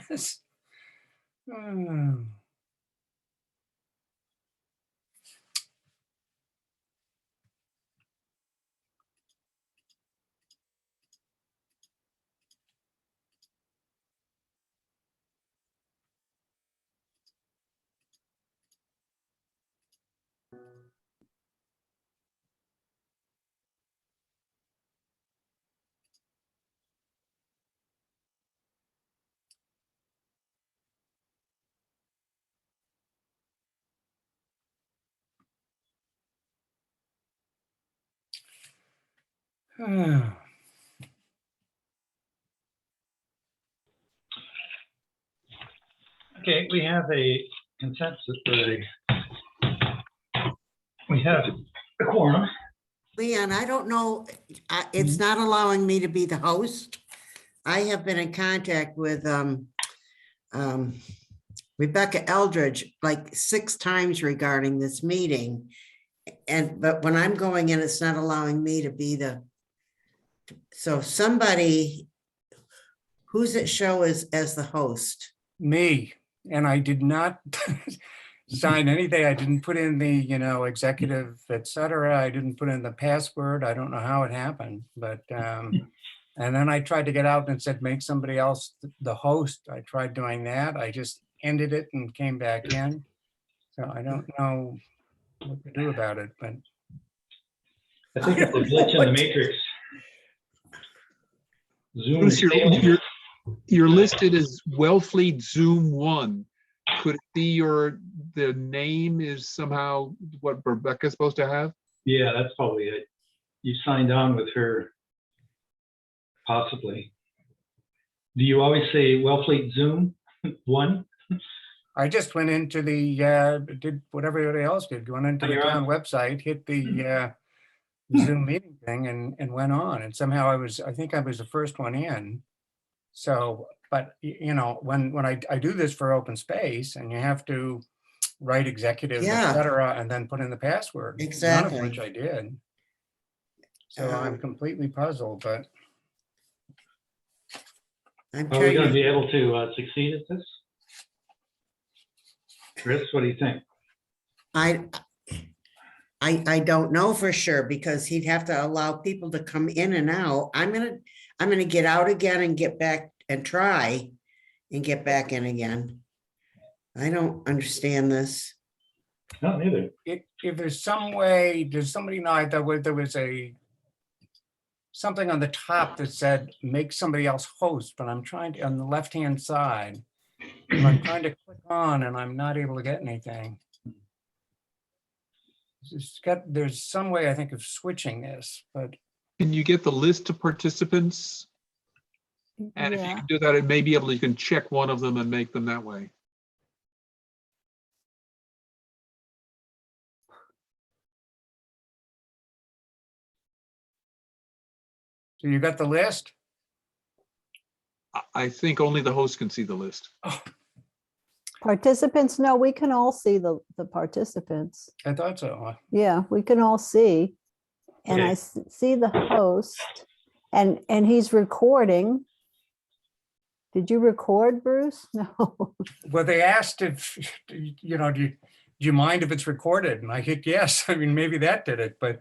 Bless. Oh. Oh. Okay, we have a consensus. We have a quorum. Leon, I don't know, it's not allowing me to be the host. I have been in contact with Rebecca Eldridge like 6 times regarding this meeting. But when I'm going in, it's not allowing me to be so somebody, who's it show as the host? Me, and I did not sign anything. I didn't put in the, executive, etc. I didn't put in the password. I don't know how it happened, but and then I tried to get out and said, make somebody else the host. I tried doing that. I just ended it and came back in. So I don't know what to do about it, but I think it's a glitch in the matrix. Zoom. Bruce, you're listed as Wellfleet Zoom 1. Could it be the name is somehow what Rebecca's supposed to have? Yeah, that's probably it. You signed on with her, possibly. Do you always say Wellfleet Zoom 1? I just went into the, did what everybody else did, went into the town website, hit the Zoom meeting thing and went on. And somehow I think I was the first one in. So, but when I do this for open space and you have to write executive, Yeah. et cetera, and then put in the password. Exactly. None of which I did. So I'm completely puzzled, but. I'm Are we going to trying be able to succeed at this? Chris, what do you think? I don't know for sure because he'd have to allow people to come in and out. I'm gonna get out again and get back and try and get back in again. I don't understand this. No, neither. If there's some way, does somebody know that there was something on the top that said make somebody else host, but I'm trying to, on the left-hand side, and I'm trying to click on and I'm not able to get anything. There's some way I think of switching this, but Can you get the list of participants? And if you can do that, it may be able to, you can check one of them and make them that way. so you got the list? I think only the host can see the list. Oh, Participants, no, we can all see the participants. I thought so. Yeah, we can all see. And I see the host and he's recording. Did you record, Bruce? No. Well, they asked if, do you mind if it's recorded? And I hit yes. I mean, maybe that did it, but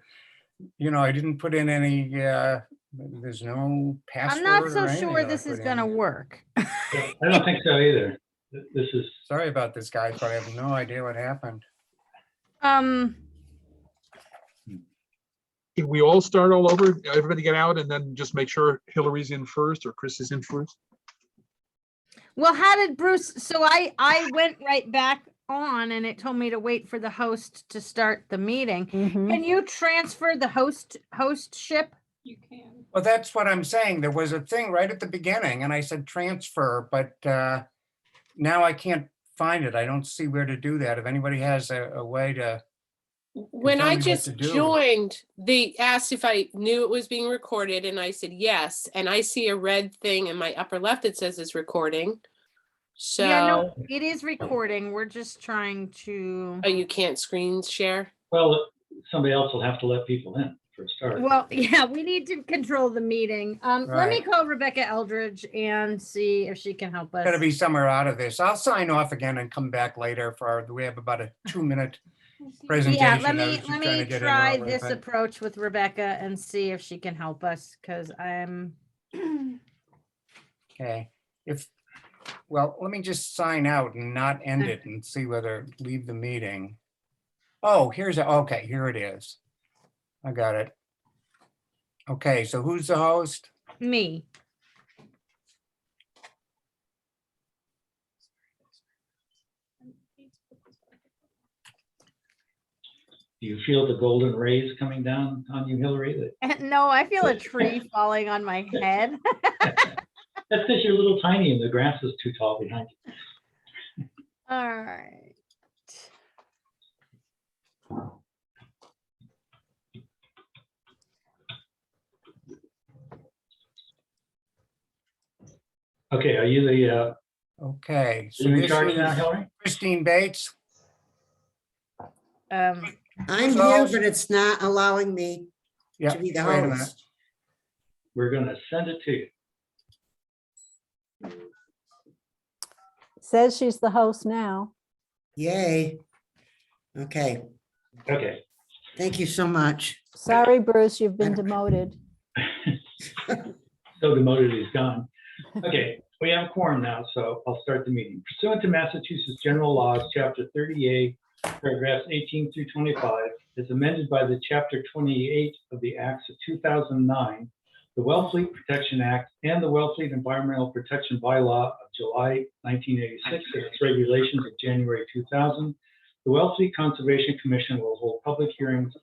I didn't put in any, there's no password. I'm not or so anything sure that I this is put going to in. work. I don't think so either. This is. Sorry about this, guys, but I have no idea what happened. Can we all start all over? Everybody get out and then just make sure Hillary's in first or Chris is in first? Well, how did Bruce, so I went right back on and it told me to wait for the host to start the meeting. Mhm. Can you transfer the hostship? You can. Well, that's what I'm saying. There was a thing right at the beginning and I said transfer, but now I can't find it. I don't see where to do that. If anybody has a way to. When tell I me what to just do. joined, they asked if I knew it was being recorded and I said yes. And I see a red thing in my upper left that says it's recording. So Yeah, no, it is recording. We're just trying to. oh, you can't screen share? Well, somebody else will have to let people in. for a start. Well, yeah, we need to control the meeting. Let me Right. call Rebecca Eldridge and see if she can help us. Gotta be somewhere out of this. I'll sign off again and come back later we have about a 2-minute presentation. Yeah, I let was me just trying to get in try early, this but- approach with Rebecca and see if she can help us, because I'm. Okay, well, let me just sign out and not end it and see whether leave the meeting. Oh, okay, here it is. I got it. Okay, so who's the host? Me. Do you feel the golden rays coming down on you, Hillary? No, I feel a tree falling on my head. That's because you're a little tiny and the grass is too tall behind you. All right. Okay, are you the, Okay, so you in this charge now, is Hillary? Christine Bates. Um, I'm So- here, but it's not allowing me Yeah, to be the wait a minute. host. We're gonna send it to you. Says she's the host now. Yay. Okay, Okay. thank you so much. Sorry, Bruce, you've been demoted. So demoted, he's gone. Okay, we have a quorum now, so I'll start the meeting. Pursuant to Massachusetts General Laws, Chapter 38, paragraphs 18 through 25, as amended by the Chapter 28 of the Acts of 2009, the Wellfleet Protection Act, and the Wellfleet Environmental Protection Bylaw of July 1986 and its regulations of January 2000, the Wellfleet Conservation Commission will hold public hearings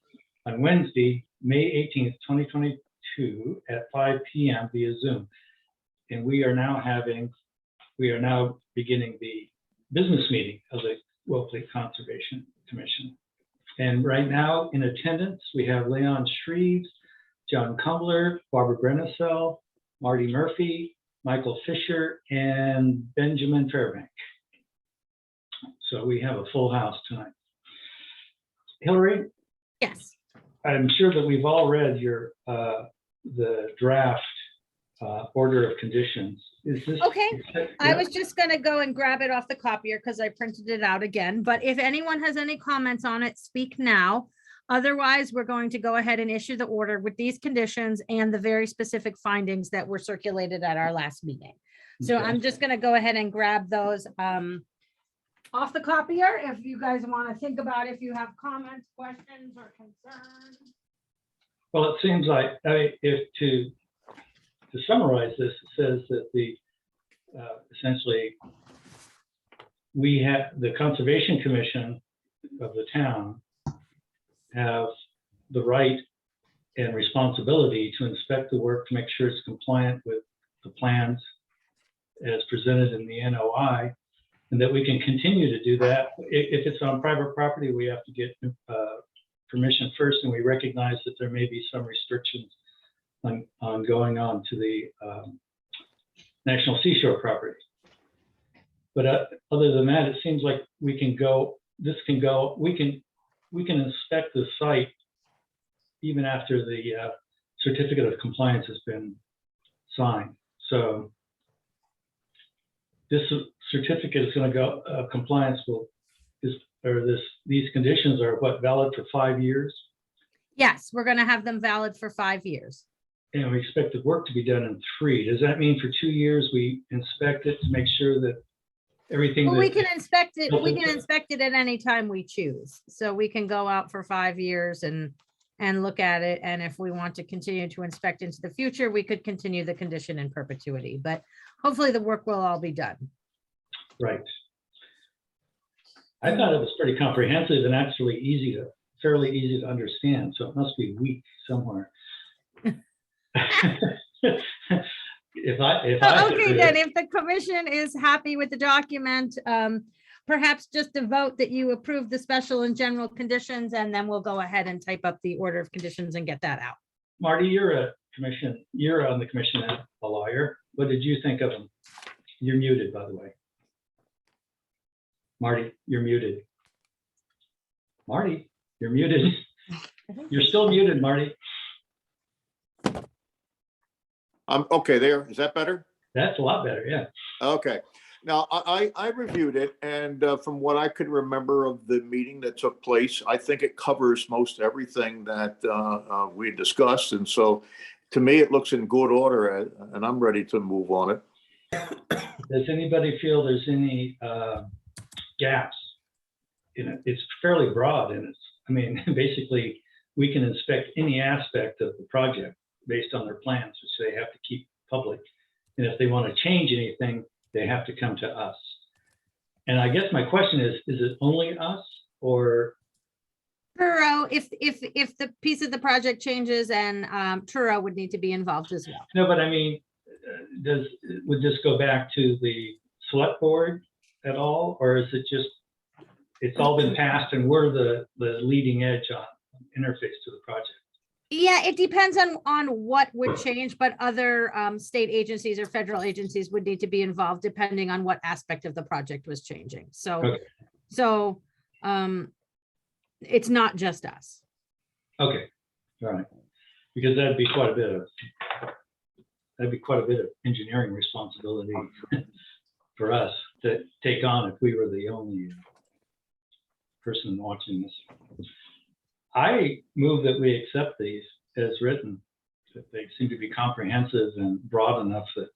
on Wednesday, May 18th, 2022 at 5 p.m. via Zoom. And we are now beginning the business meeting of the Wellfleet Conservation Commission. And right now in attendance, we have Leon Shreves, John Kumbler, Barbara Brennesel, Marty Murphy, Michael Fisher, and Benjamin Fairbank. So we have a full house tonight. Hillary, yes. I'm sure that we've all read your the draft order of conditions. Is this Okay, I Yeah. was just gonna go and grab it off the copier because I printed it out again, but if anyone has any comments on it, speak now. Otherwise, we're going to go ahead and issue the order with these conditions and the very specific findings that were circulated at our last meeting. So Okay. I'm just gonna go ahead and grab those off the copier if you guys want to think about if you have comments, questions, or concerns. Well, it seems like, if to summarize this, it says that the essentially we have the Conservation Commission of the town have the right and responsibility to inspect the work to make sure it's compliant with the plans as presented in the NOI, and that we can continue to do that. If it's on private property, we have to get permission first, and we recognize that there may be some restrictions on going on to the National Seashore property. But other than that, it seems like we can inspect the site even after the certificate of compliance has been signed. So this certificate is going to go, compliance these conditions are what, valid for 5 years? Yes, we're gonna have them valid for 5 years. And we expect the work to be done in 3. Does that mean for 2 years, we inspect it to make sure that everything? Well, we that- can inspect it at any time we choose. So we can go out for 5 years and look at it. And if we want to continue to inspect into the future, we could continue the condition in perpetuity, but hopefully the work will all be done. Right. I thought it was pretty comprehensive and actually fairly easy to understand, so it must be weak somewhere. If I had to Okay, do then it- if the commission is happy with the document, perhaps just a vote that you approve the special and general conditions, and then we'll go ahead and type up the order of conditions and get that out. Marty, you're on the commission as a lawyer. What did you think of them? You're muted, by the way. Marty, you're muted. Marty, you're muted. You're still muted, Marty. Okay, there, is that better? That's a lot better, yeah. Okay. Now, I reviewed it, and from what I could remember of the meeting that took place, I think it covers most everything that we discussed. And so to me, it looks in good order, and I'm ready to move on it. Does anybody feel there's any gaps? You know, it's fairly broad, and it's, I mean, basically, we can inspect any aspect of the project based on their plans, which they have to keep public. And if they want to change anything, they have to come to us. And I guess my question is it only us, or? Truro, if the piece of the project changes, and Truro would need to be involved as well. No, but I mean, would this go back to the select board at all? Or is it just, it's all been passed and we're the leading edge on interface to the project? Yeah, it depends on what would change, but other state agencies or federal agencies would need to be involved depending on what aspect of the project was changing. So, Okay. so it's not just us. Okay, all right. Because that'd be quite a bit of engineering responsibility for us to take on if we were the only person watching this. I move that we accept these as written, that they seem to be comprehensive and broad enough that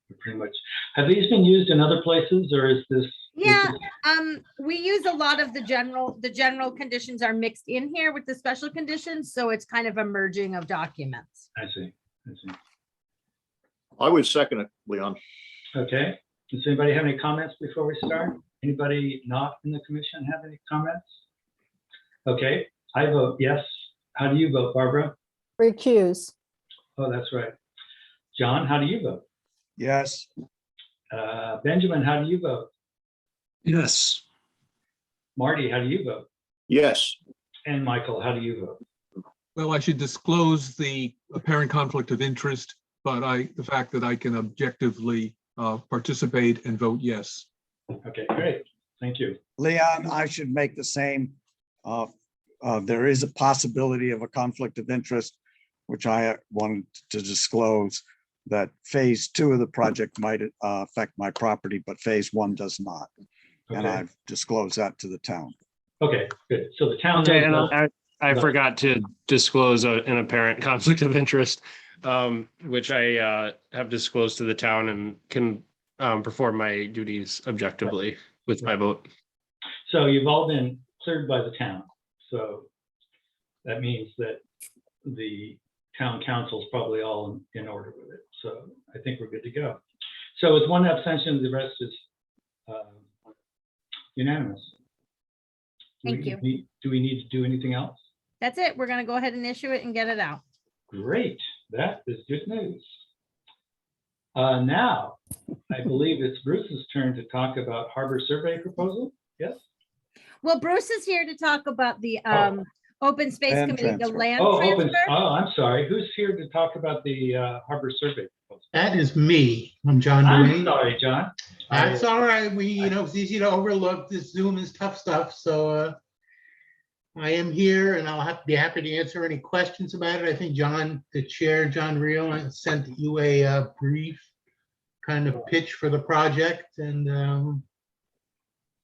we're pretty much, have these been used in other places, or is this? Yeah, we use a lot of the general conditions are mixed in here with the special conditions, so it's kind of a merging of documents. I see. I would second it, Leon. Okay, does anybody have any comments before we start? Anybody not in the commission have any comments? Okay, I vote yes. How do you vote, Barbara? Recuse. Oh, that's right. John, how do you vote? Yes. Benjamin, how do you vote? Yes. Marty, how do you vote? Yes. And Michael, how do you vote? Well, I should disclose the apparent conflict of interest, but the fact that I can objectively participate and vote yes. Okay, great. Thank you. Leon, I should make the same. There is a possibility of a conflict of interest, which I wanted to disclose, that phase 2 of the project might affect my property, but phase 1 does not. And Okay, I've disclosed that to the town. okay, good. So the town. Okay, and knows that- I forgot to disclose an apparent conflict of interest, which I have disclosed to the town and can perform my duties objectively with my vote. So you've all been cleared by the town. So that means that the town council is probably all in order with it. So I think we're good to go. So with one abstention, the rest is unanimous. Thank you. Do we need to do anything else? That's it. We're gonna go ahead and issue it and get it out. Great, that is good news. Now, I believe it's Bruce's turn to talk about harbor survey proposal. Yes? Well, Bruce is here to talk about the open space Land committee, the transfer. land Oh, transfer. I'm sorry. Who's here to talk about the harbor survey proposal? That is me. I'm John I'm Duane. sorry, John. That's all right. It's easy to overlook. This Zoom is tough stuff. So I am here and I'll be happy to answer any questions about it. I think John, the chair, John Reel, sent you a brief kind of pitch for the project. And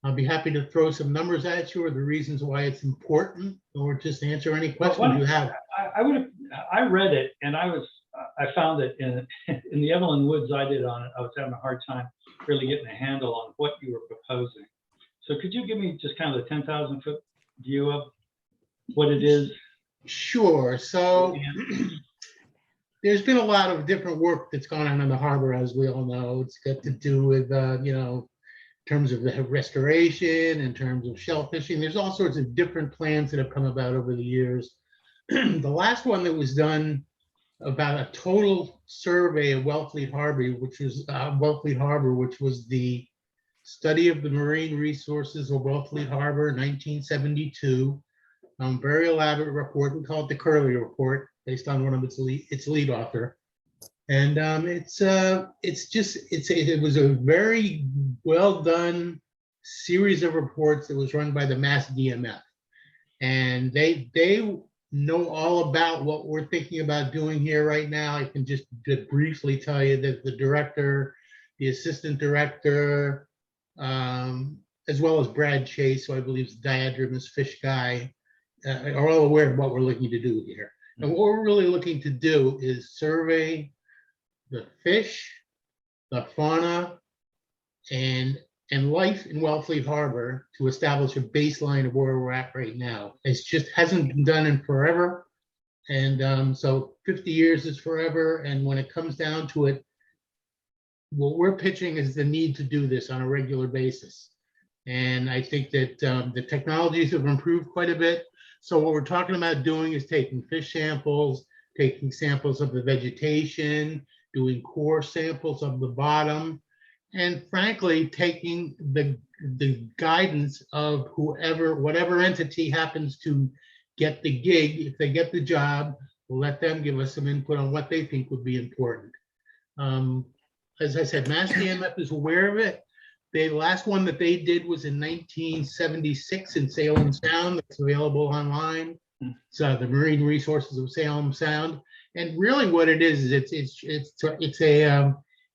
I'll be happy to throw some numbers at you or the reasons why it's important, or just answer any questions you have. I read it and I found that in the Evelyn Woods I did on it, I was having a hard time really getting a handle on what you were proposing. So could you give me just kind of the 10,000 foot view of what it is? Sure. So there's been a lot of different work that's gone on in the harbor, as we all know. It's got to do with, in terms of the restoration, in terms of shellfishing. There's all sorts of different plans that have come about over the years. The last one that was done about a total survey of Wellfleet Harbor, which was the study of the marine resources of Wellfleet Harbor, 1972. Very elaborate report. We call it the Curley Report, based on one of its lead author. And it was a very well done series of reports that was run by the Mass DMF. And they know all about what we're thinking about doing here right now, I can just briefly tell you that the director, the assistant director, as well as Brad Chase, who I believe is the diadromous fish guy, are all aware of what we're looking to do here. And what we're really looking to do is survey the fish, the fauna, and life in Wellfleet Harbor to establish a baseline of where we're at right now. It's just hasn't been done in forever. And so 50 years is forever. And when it comes down to it, what we're pitching is the need to do this on a regular basis. And I think that the technologies have improved quite a bit. So what we're talking about doing is taking fish samples, taking samples of the vegetation, doing core samples of the bottom, and frankly, taking the guidance of whatever entity happens to get the gig. If they get the job, we'll let them give us some input on what they think would be important. As I said, Mass DMF is aware of it. The last one that they did was in 1976 in Salem Sound. That's available online. So the Marine Resources of Salem Sound. And really what it is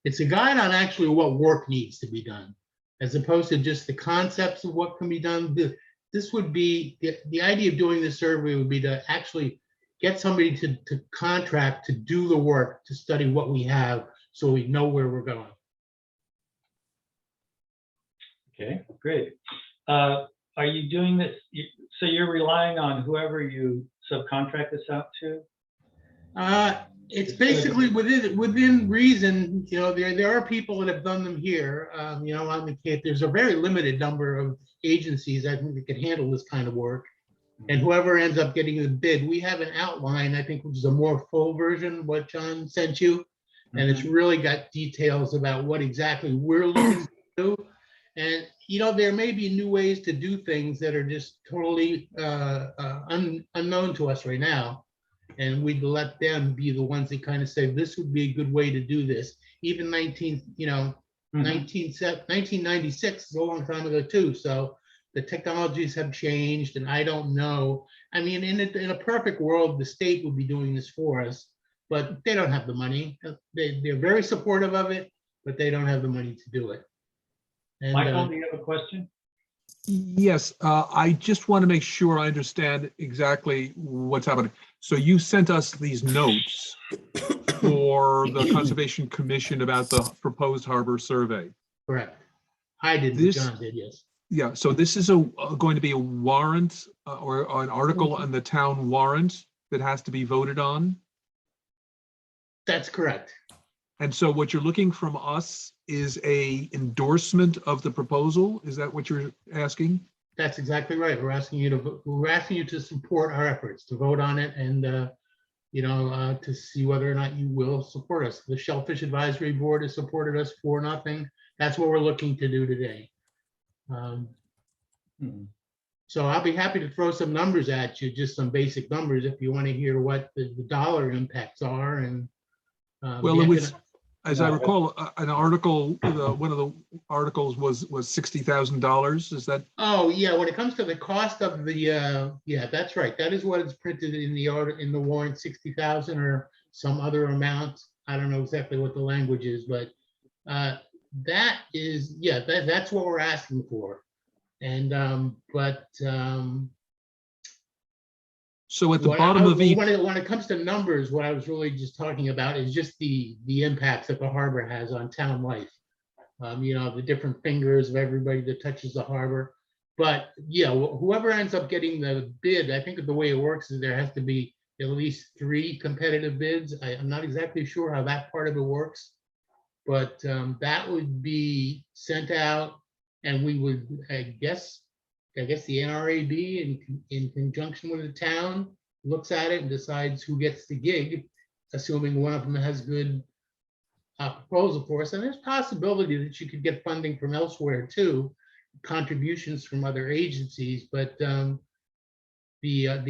it's a guide on actually what work needs to be done, as opposed to just the concepts of what can be done. This would be, the idea of doing this survey would be to actually get somebody to contract to do the work, to study what we have so we know where we're going. Okay, great. Are you doing this? So you're relying on whoever you subcontract this out to? It's basically within reason. You know, there are people that have done them here. You know, on the Cape, there's a very limited number of agencies I think that can handle this kind of work. And whoever ends up getting the bid, we have an outline, I think, which is a more full version, what John sent you. And it's really got details about what exactly we're looking to do. And, you know, there may be new ways to do things that are just totally unknown to us right now. And we'd let them be the ones that kind of say, this would be a good way to do this. Even 1996 is a long time ago too. So the technologies have changed, and I don't know. I mean, in a perfect world, the state would be doing this for us, but they don't have the money. They're very supportive of it, but they don't have the money to do it. And, Michael, do you have a question? Yes, I just want to make sure I understand exactly what's happening. So you sent us these notes for the Conservation Commission about the proposed harbor survey. correct. I did, This- John did, yes. Yeah, so this is going to be a warrant or an article on the town warrant that has to be voted on. That's correct. And so what you're looking from us is a endorsement of the proposal? Is that what you're asking? That's exactly right. We're asking you to support our efforts, to vote on it, and you know, to see whether or not you will support us. The Shellfish Advisory Board has supported us for nothing. That's what we're looking to do today. So I'll be happy to throw some numbers at you, just some basic numbers, if you want to hear what the dollar impacts are. And Well, it was, as I recall, an article, one of the articles was $60,000. Is that? Oh, yeah, when it comes to the cost of the, yeah, that's right. That is what is printed in the order, in the warrant, 60,000 or some other amount. I don't know exactly what the language is, but that is, yeah, that's what we're asking for. And, So at the bottom of each, when it comes to numbers, what I was really just talking about is just the impacts that the harbor has on town life. You know, the different fingers of everybody that touches the harbor. But yeah, whoever ends up getting the bid, I think the way it works is there has to be at least 3 competitive bids. I'm not exactly sure how that part of it works, but that would be sent out, and we would, I guess the NRAB in conjunction with the town looks at it and decides who gets the gig, assuming one of them has good proposal for us. And there's possibility that you could get funding from elsewhere too, contributions from other agencies. But the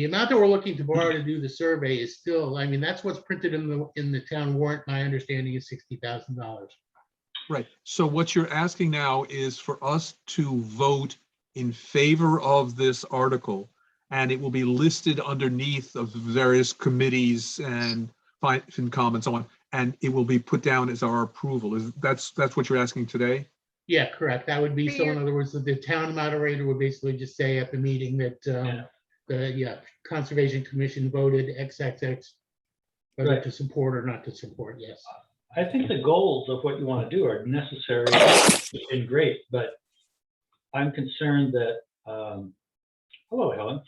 amount that we're looking to borrow to do the survey is still, I mean, that's what's printed in the town warrant. My understanding is $60,000. right. So what you're asking now is for us to vote in favor of this article. and it will be listed underneath of various committees and FinCom and so on, and it will be put down as our approval. That's what you're asking today? Yeah, correct. That would be, so in Mayor. other words, the town moderator would basically just say at the meeting that, the Conservation Commission voted XXX, whether Right. to support or not to support, yes. I think the goals of what you want to do are necessary and great, but I'm concerned that, hello, Helen.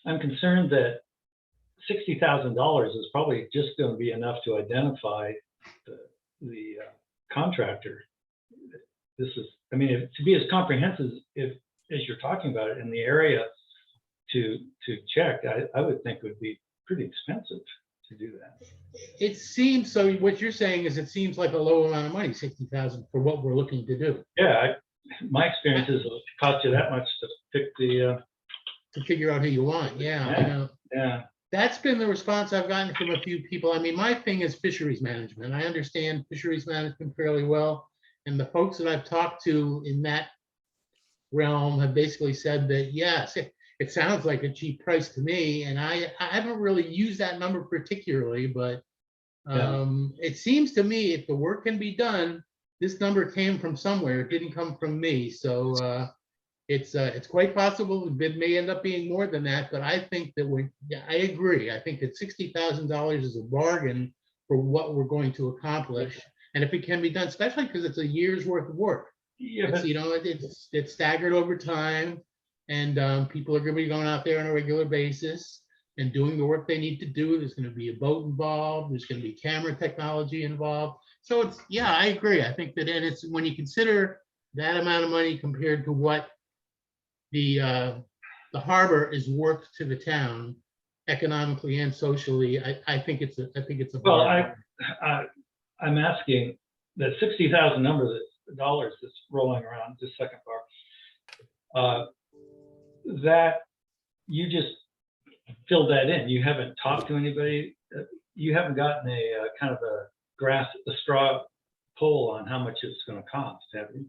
I'm concerned that $60,000 is probably just going to be enough to identify the contractor. This is, I mean, to be as comprehensive as you're talking about it in the area to check, I would think would be pretty expensive to do that. It seems, so what you're saying is it seems like a low amount of money, 60,000 for what we're looking to do. Yeah, my experience is it costs you that much to pick the, To figure out who you want, yeah, I Yeah. know. yeah. That's been the response I've gotten from a few people. I mean, my thing is fisheries management. I understand fisheries management fairly well. And the folks that I've talked to in that realm have basically said that, yes, it sounds like a cheap price to me. And I haven't really used that number particularly, but Yeah. it seems to me if the work can be done, this number came from somewhere. It didn't come from me. So it's quite possible the bid may end up being more than that, but I think that I agree. I think that $60,000 is a bargain for what we're going to accomplish. And if it can be done, especially because it's a year's worth of work. Yeah, It's, but you know, it's staggered over time, and people are going to be going out there on a regular basis and doing the work they need to do. There's going to be a boat involved. There's going to be camera technology involved. So it's, yeah, I agree. I think that, and it's when you consider that amount of money compared to what the harbor is worth to the town economically and socially, I think it's a well, bargain. I'm asking that $60,000 dollars that's rolling around this second bar, that you just filled that in. You haven't talked to anybody. You haven't gotten a kind of a straw poll on how much it's going to cost, have you?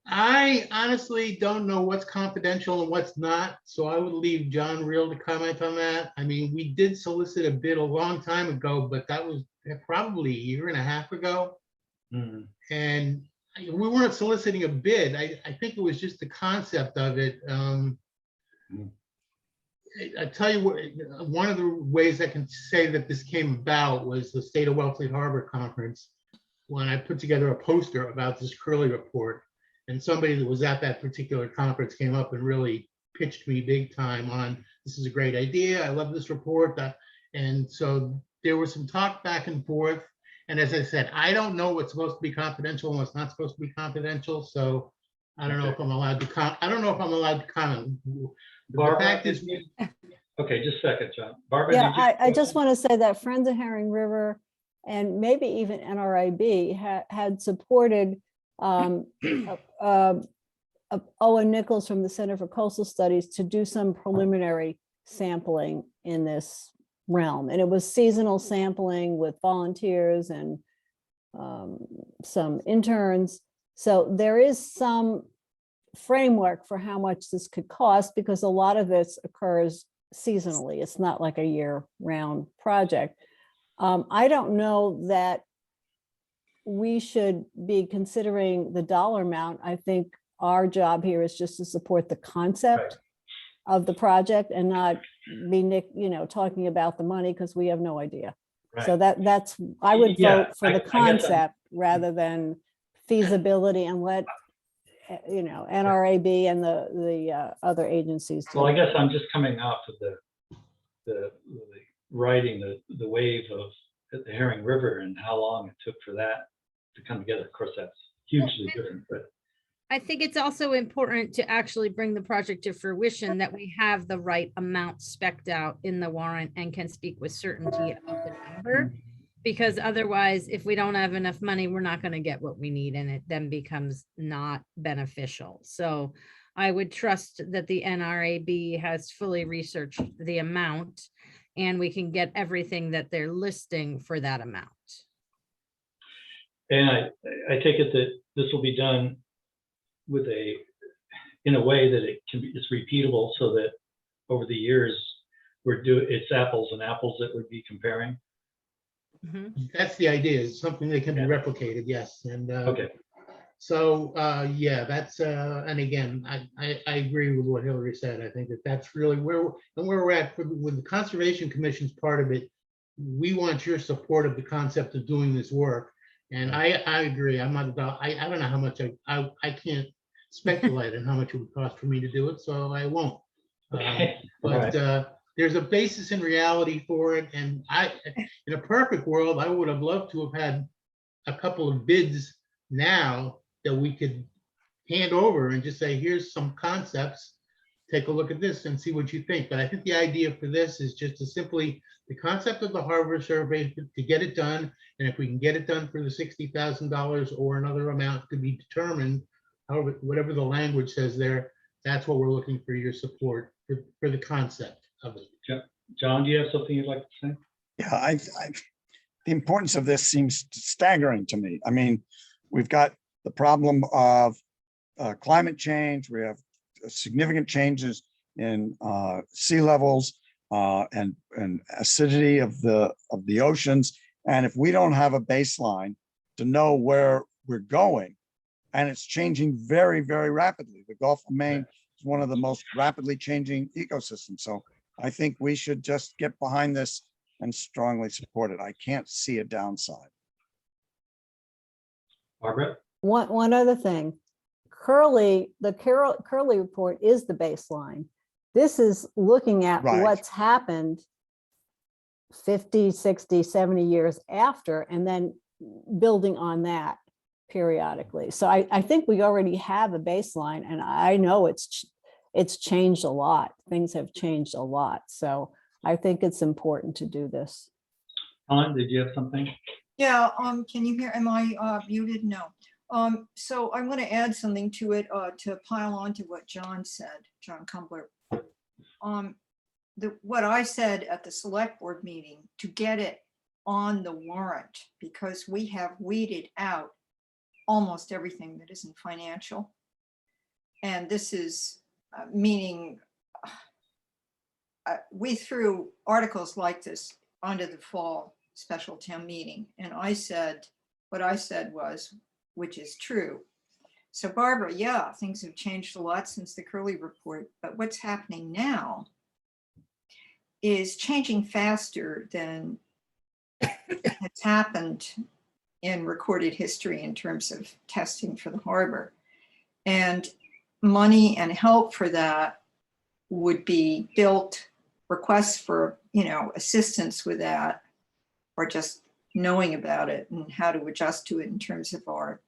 I honestly don't know what's confidential and what's not, so I would leave John Reel to comment on that. I mean, we did solicit a bid a long time ago, but that was probably a year and a half ago. Hmm. And we weren't soliciting a bid. I think it was just the concept of it. I tell you what, one of the ways I can say that this came about was the State of Wellfleet Harbor Conference, when I put together a poster about this Curley report. And somebody that was at that particular conference came up and really pitched me big time on, this is a great idea. I love this report. And so there was some talk back and forth. And as I said, I don't know what's supposed to be confidential and what's not supposed to be confidential. So I don't know if I'm allowed to comment. I don't know if I'm allowed to comment. The Barbara, fact is, okay, just a second, John. Barbara, Yeah, did you- I just want to say that Friends of Herring River and maybe even NRIB had supported Owen Nichols from the Center for Coastal Studies to do some preliminary sampling in this realm. And it was seasonal sampling with volunteers and some interns. So there is some framework for how much this could cost, because a lot of this occurs seasonally. It's not like a year-round project. I don't know that we should be considering the dollar amount. I think our job here is just to support the concept of the project and not be, talking about the money, because we have no idea. So that's, I would Yeah, vote for I the guess I'm- concept rather than feasibility, and let, NRAB and the other agencies do Well, I it. guess I'm just coming off of the riding the wave of the Herring River and how long it took for that to come together. Of course, that's hugely different, but I think it's also important to actually bring the project to fruition, that we have the right amount spec'd out in the warrant and can speak with certainty about the number. Because otherwise, if we don't have enough money, we're not going to get what we need, and it then becomes not beneficial. So I would trust that the NRAB has fully researched the amount, and we can get everything that they're listing for that amount. and I take it that this will be done in a way that it's repeatable, so that over the years, it's apples and apples that would be comparing. That's the idea, it's something that can be Yeah. replicated, yes, and Okay, so, yeah, that's, and again, I agree with what Hillary said. I think that that's really where we're at with the Conservation Commission's part of it. We want your support of the concept of doing this work. And I agree. I'm not about, I don't know how much I can't speculate on how much it would cost for me to do it, so I won't. okay. All But right. there's a basis in reality for it. And in a perfect world, I would have loved to have had a couple of bids now that we could hand over and just say, here's some concepts. Take a look at this and see what you think. But I think the idea for this is just to simply the concept of the harbor survey to get it done. And if we can get it done for the $60,000 or another amount to be determined, however, whatever the language says there, that's what we're looking for your support for the concept of it. John, do you have something you'd like to say? Yeah, the importance of this seems staggering to me. I mean, we've got the problem of climate change. We have significant changes in sea levels and acidity of the oceans. And if we don't have a baseline to know where we're going, and it's changing very, very rapidly. The Gulf of Maine is one of the most rapidly changing ecosystems. So I think we should just get behind this and strongly support it. I can't see a downside. Barbara? One other thing, the Curley report is the baseline. This is looking at Right. what's happened 50, 60, 70 years after, and then building on that periodically. So I think we already have a baseline, and I know it's changed a lot. Things have changed a lot. So I think it's important to do this. Helen, did you have something? Yeah, can you hear, am I muted? No. So I'm going to add something to it to pile on to what John said, John Kumbler. What I said at the select board meeting to get it on the warrant, because we have weeded out almost everything that isn't financial. And this is meaning we threw articles like this onto the fall special town meeting. And I said, what I said was, which is true. So Barbara, yeah, things have changed a lot since the Curley report, but what's happening now is changing faster than has happened in recorded history in terms of testing for the harbor. And money and help for that would be built, requests for, assistance with that, or just knowing about it and how to adjust to it in terms of our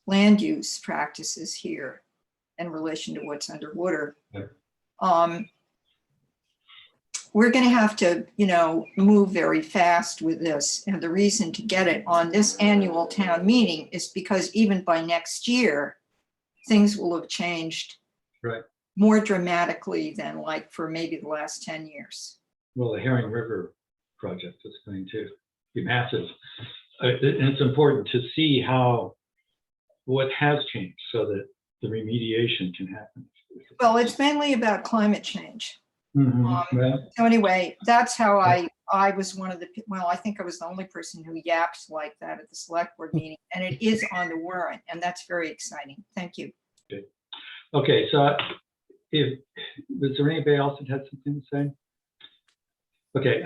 land use practices here in relation to what's underwater. We're going to have to, move very fast with this. And the reason to get it on this annual town meeting is because even by next year, things will have changed more dramatically than like for maybe the last 10 years. Well, the Herring River project is going to be massive. And it's important to see what has changed so that the remediation can happen. Well, it's mainly about climate change. Well, So anyway, that's how I was one of the, I think I was the only person who yapped like that at the select board meeting, and it is on the warrant, and that's very exciting. Thank you. okay, so was there anybody else that had something to say? Okay,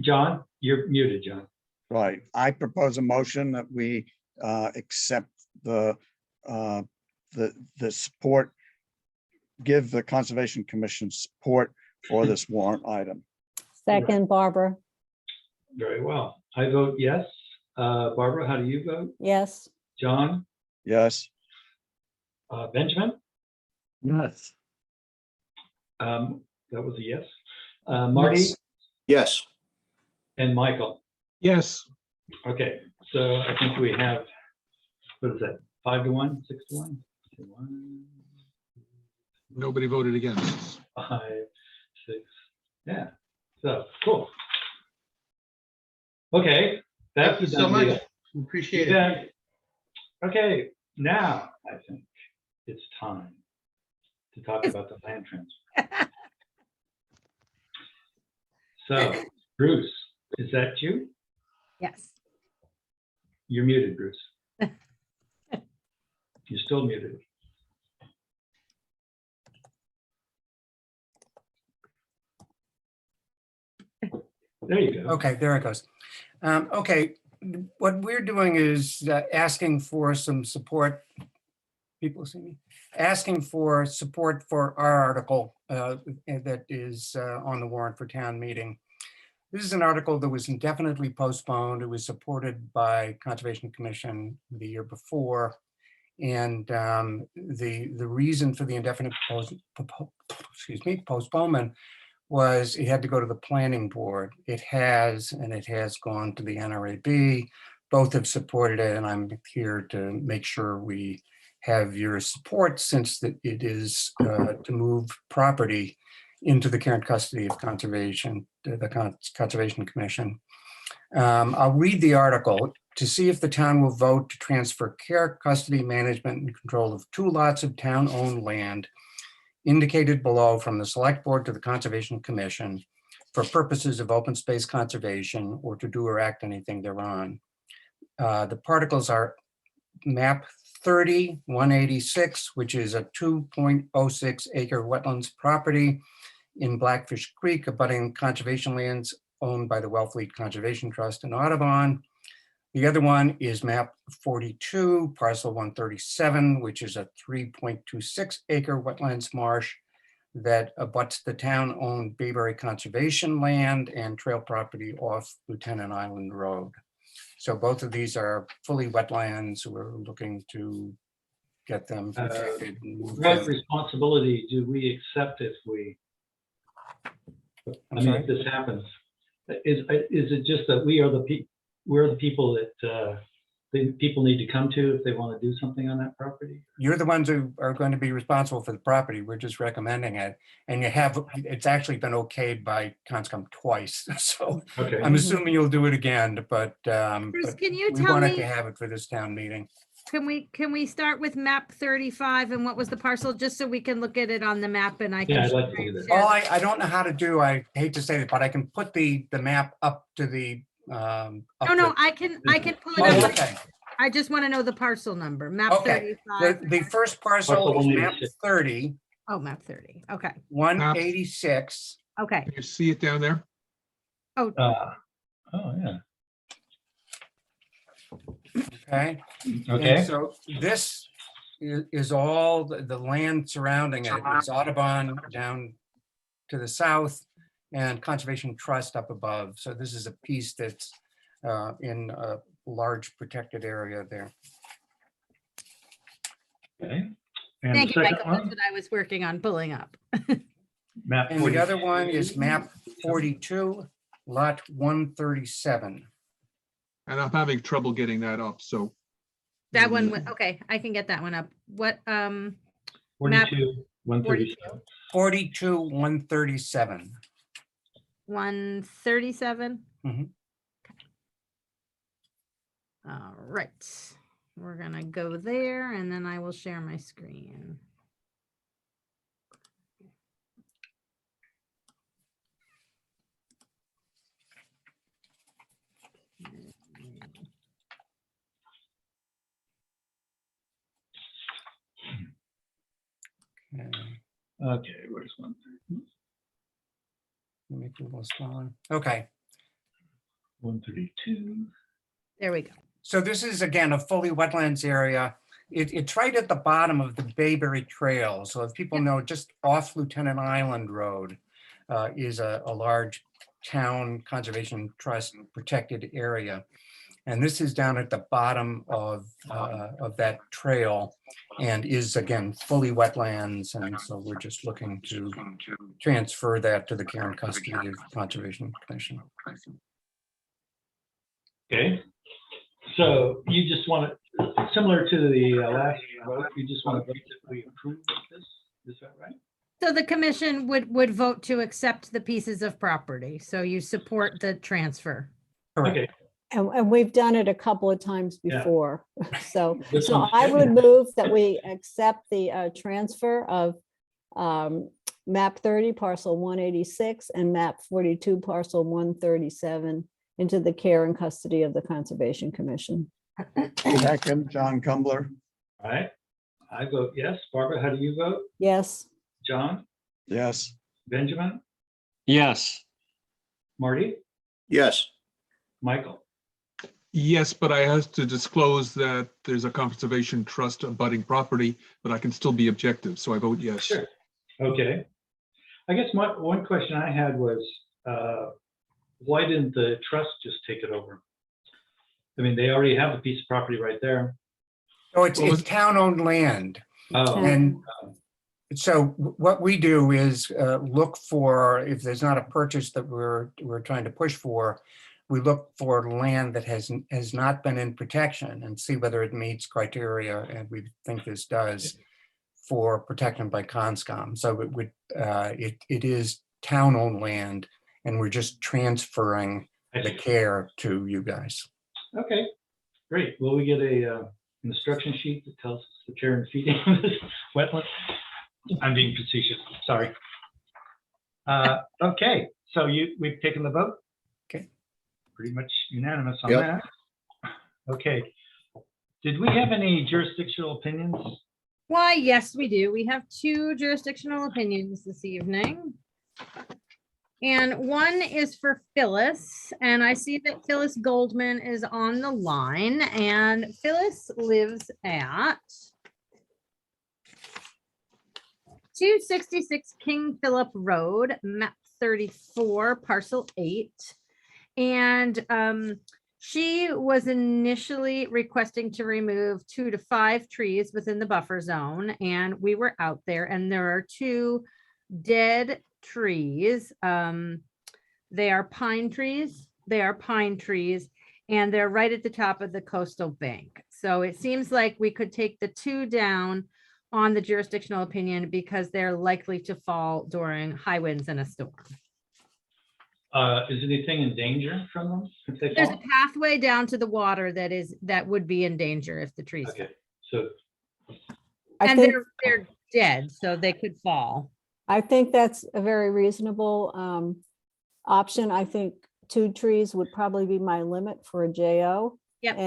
John, you're muted, John. Right. I propose a motion that we accept the support, give the Conservation Commission support for this warrant item. Second, Barbara. Very well. I vote yes. Barbara, how do you vote? Yes. John? Yes. Benjamin? Yes. That was a yes. Marty? Yes. And Michael? Yes. Okay, so I think we have, what is that, 5-1, 6-1? 1, Nobody voted against. 5, 6, yeah, so, cool. Okay, that's Thank you a so done much. deal. Appreciate it. Yeah. Okay, now I think it's time to talk about the land transfer. So Bruce, is that you? Yes. You're muted, Bruce. You're still muted. There you go. Okay, there it goes. Okay, what we're doing is asking for some support. People see me? Asking for support for our article that is on the warrant for town meeting. This is an article that was indefinitely postponed. It was supported by Conservation Commission the year before. And the reason for the indefinite postponement was it had to go to the planning board. It has, and it has gone to the NRAB. Both have supported it, and I'm here to make sure we have your support, since that it is to move property into the current custody of conservation, the Conservation Commission. I'll read the article. To see if the town will vote to transfer care, custody, management, and control of 2 lots of town-owned land indicated below from the Select Board to the Conservation Commission for purposes of open space conservation or to do or act anything thereon. The particles are map 30, 186, which is a 2.06 acre wetlands property in Blackfish Creek, abutting conservation lands owned by the Wellfleet Conservation Trust in Audubon. The other one is map 42, parcel 137, which is a 3.26 acre wetlands marsh that abuts the town-owned Bayberry Conservation Land and trail property off Lieutenant Island Road. So both of these are fully wetlands. We're looking to get them protected. And move What them. responsibility do we accept if we, I'm I mean, sorry? if this happens? Is it just that we're the people that the people need to come to if they want to do something on that property? You're the ones who are going to be responsible for the property. We're just recommending it. And it's actually been okayed by Conscom twice. So Okay. I'm assuming you'll do it again, but Bruce, can you we tell wanted me, to have it for this town meeting. can we start with map 35 and what was the parcel, just so we can look at it on the map and I can. Yeah, I'd like to do that. share All the- I don't know how to do, I hate to say it, but I can put the map up to the. up No, the- I can pull Oh, it up. okay. I just want to know the parcel number, map Okay. 35. The first parcel Parcel is map 186. 30, Oh, map 30. Okay, 186. okay. Can you see it down there? Oh, Oh, yeah. Okay. Okay. And so this is all the land surrounding it. It's Audubon down to the south and Conservation Trust up above. So this is a piece that's in a large protected area there. Okay. And thank the you, second Michael. That's one, what I was working on pulling up. map And the other 42. one is map 42, lot 137. And I'm having trouble getting that up, so. That one, okay, I can get that one up. What, map 42, 137. 42, 137. 137? Mhm. All right, we're gonna go there and then I will share my screen. Okay, Okay, where's 130? let me make it a little smaller. Okay. 132. There we go. So this is, again, a fully wetlands area. It's right at the bottom of the Bayberry Trail. So if people know, just off Lieutenant Island Road is a large town conservation trust protected area. And this is down at the bottom of that trail and is, again, fully wetlands. And so we're just looking to transfer that to the care and custody of Conservation Commission. Okay. So you just want to, similar to the last vote, you just want to vote that we approve of this? Is that right? So the commission would vote to accept the pieces of property. So you support the transfer. Correct. Okay. And we've done it a couple of times Yeah. before. So, This so one's I good. would move that we accept the transfer of map 30 parcel 186 and map 42 parcel 137 into the care and custody of the Conservation Commission. Second, John Kumbler. All right, I vote yes. Barbara, how do you vote? Yes, John, Yes. Benjamin, Yes. Marty, Yes. Michael? Yes, but I have to disclose that there's a conservation trust abutting property, but I can still be objective, so I vote yes. Sure. Okay. I guess one question I had was, why didn't the trust just take it over? I mean, they already have a piece of property right there. So it's What was- town-owned land. Oh, And so what we do is look for, if there's not a purchase that we're trying to push for, we look for land that has not been in protection and see whether it meets criteria, and we think this does, for protection by Conscom. So it is town-owned land, and we're just transferring I the see. care to you guys. Okay, great. Will we get an instruction sheet that tells us the care and feeding of this wetland? I'm being facetious, sorry. Okay, so we've taken the vote? Okay. Pretty much unanimous on Yep. that. Okay. Did we have any jurisdictional opinions? Why, yes, we do. We have 2 jurisdictional opinions this evening. And one is for Phyllis, and I see that Phyllis Goldman is on the line, and Phyllis lives at 266 King Philip Road, map 34, parcel 8. And she was initially requesting to remove 2 to 5 trees within the buffer zone, and we were out there, and there are 2 dead trees. They are pine trees. And they're right at the top of the coastal bank. So it seems like we could take the 2 down on the jurisdictional opinion because they're likely to fall during high winds and a storm. Is anything in danger from them? if they There's a fall? pathway down to the water that would be in danger if the trees. Okay, so, I And think, they're dead, so they could fall. I think that's a very reasonable option. I think 2 trees would probably be my limit for a JO. Yep.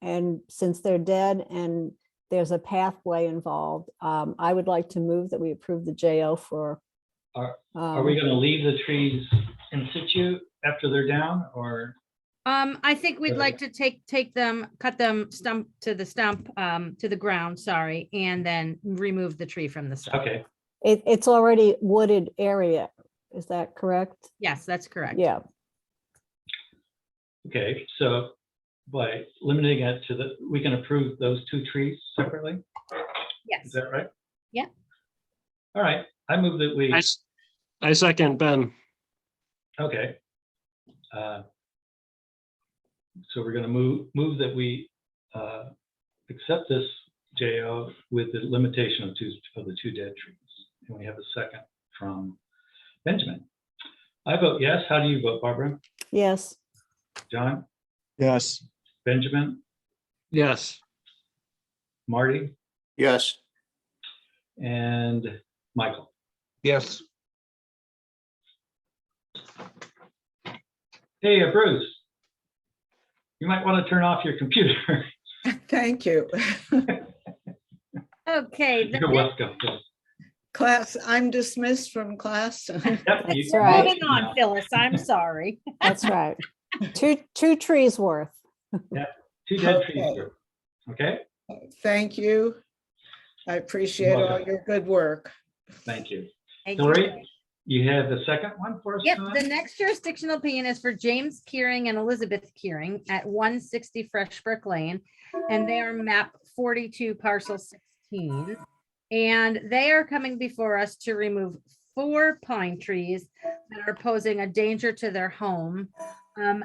And since they're dead and there's a pathway involved, I would like to move that we approve the JO for. are we gonna leave the trees in situ after they're down, or? I think we'd like to take them, cut them stump to the ground, sorry, and then remove the tree from the stump. Okay, It's already wooded area. Is that correct? Yes, that's correct. Yeah. okay, so by limiting it to we can approve those 2 trees separately? Is Yes. that right? Yeah. All right, I move that we, I second Ben. okay. So we're gonna move that we accept this JO with the limitation of the 2 dead trees. And we have a second from Benjamin. I vote yes. How do you vote, Barbara? Yes. John? Yes. Benjamin? Yes. Marty? Yes. And Michael? Yes. Hey, Bruce. You might want to turn off your computer. Thank you. Okay. the Go, next- let's go. Class, I'm dismissed from class. Yep, That's you- right. Moving on, Phyllis, I'm sorry. That's right. Two trees worth. 2 dead trees. Okay. here. Okay, Thank you. I appreciate all welcome. your good work. thank you. Thank you. Lori, you have the second one for us? Yep, tonight? the next jurisdictional opinion is for James Kearing and Elizabeth Kearing at 160 Freshbrook Lane. And they are map 42 parcel 16. And they are coming before us to remove 4 pine trees that are posing a danger to their home.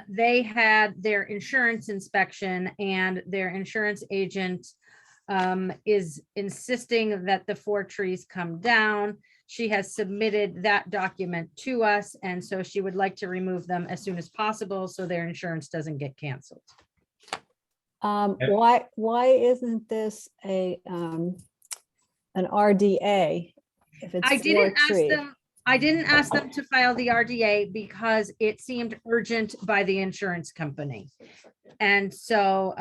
They had their insurance inspection, and their insurance agent is insisting that the 4 trees come down. She has submitted that document to us, and so she would like to remove them as soon as possible so their insurance doesn't get canceled. Why isn't this an RDA? If it's I for didn't a ask tree. them, I didn't ask them to file the RDA because it seemed urgent by the insurance company. And so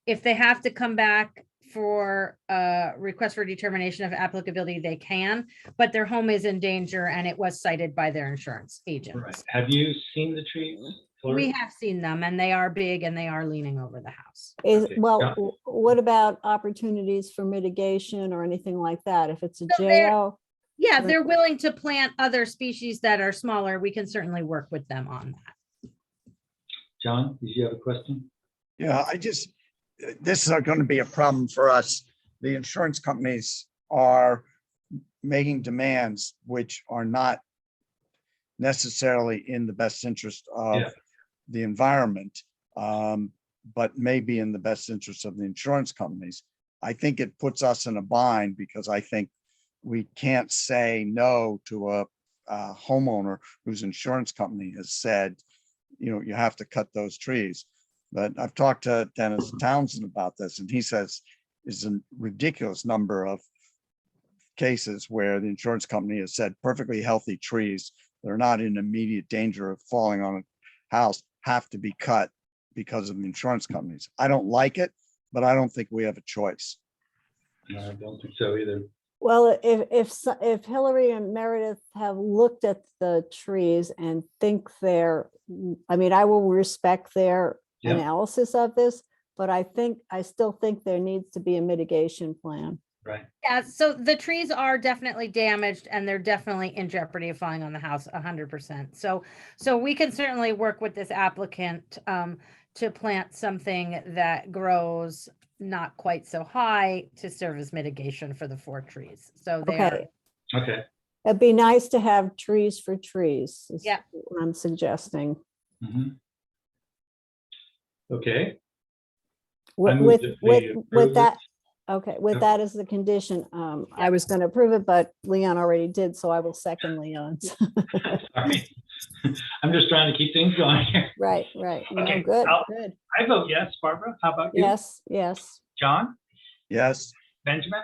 if they have to come back for a request for determination of applicability, they can, but their home is in danger and it was cited by their insurance agent. Right. Have you seen the trees? Hillary? We have seen them and they are big and they are leaning over the house. Is, Okay, well, yeah. what about opportunities for mitigation or anything like that? If it's a So they're- JO, Yeah, Right. they're willing to plant other species that are smaller. We can certainly work with them on that. John, did you have a question? Yeah, this is going to be a problem for us. The insurance companies are making demands which are not necessarily in the best interest of Yeah. the environment, but maybe in the best interest of the insurance companies. I think it puts us in a bind because I think we can't say no to a homeowner whose insurance company has said, you have to cut those trees. But I've talked to Dennis Townsend about this, and he says it's a ridiculous number of cases where the insurance company has said perfectly healthy trees that are not in immediate danger of falling on a house have to be cut because of the insurance companies. I don't like it, but I don't think we have a choice. I don't think so either. well, if Hillary and Meredith have looked at the trees and think they're, I mean, I will respect their Yeah. analysis of this, but I still think there needs to be a mitigation plan. Right. Yeah, so the trees are definitely damaged and they're definitely in jeopardy of falling on the house 100%. So we can certainly work with this applicant to plant something that grows not quite so high to serve as mitigation for the 4 trees. So they are, Okay, Okay. it'd be nice to have trees for trees. Is Yeah. what I'm suggesting. Mhm. Okay. With, move with, that with, we approve with that, it. okay, with Yep. that as the condition, I was gonna approve it, but Leon already did, so I will second Leon's. Sorry. I'm just trying to keep things going here. Right, right. No, Okay, good, I'll- good. I vote yes. Barbara, how about you? Yes, yes. John, Yes, Benjamin,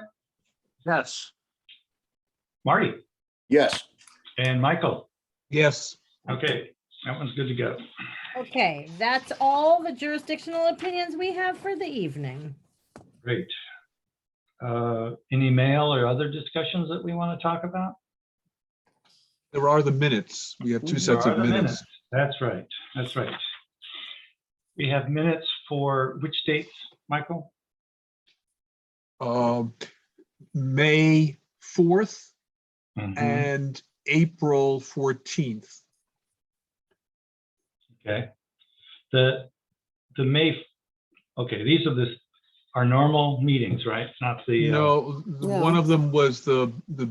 Yes. Marty, Yes. and Michael. Yes, Okay, that one's good to go. okay, that's all the jurisdictional opinions we have for the evening. Great. Any mail or other discussions that we want to talk about? there are the minutes. We have 2 Mhm. sets There of are the minutes. That's right. That's right. We have minutes for which dates, Michael? May 4th Mhm. and April 14th. Okay. The May, okay, these are our normal meetings, right? Not the. No, No. one of them was the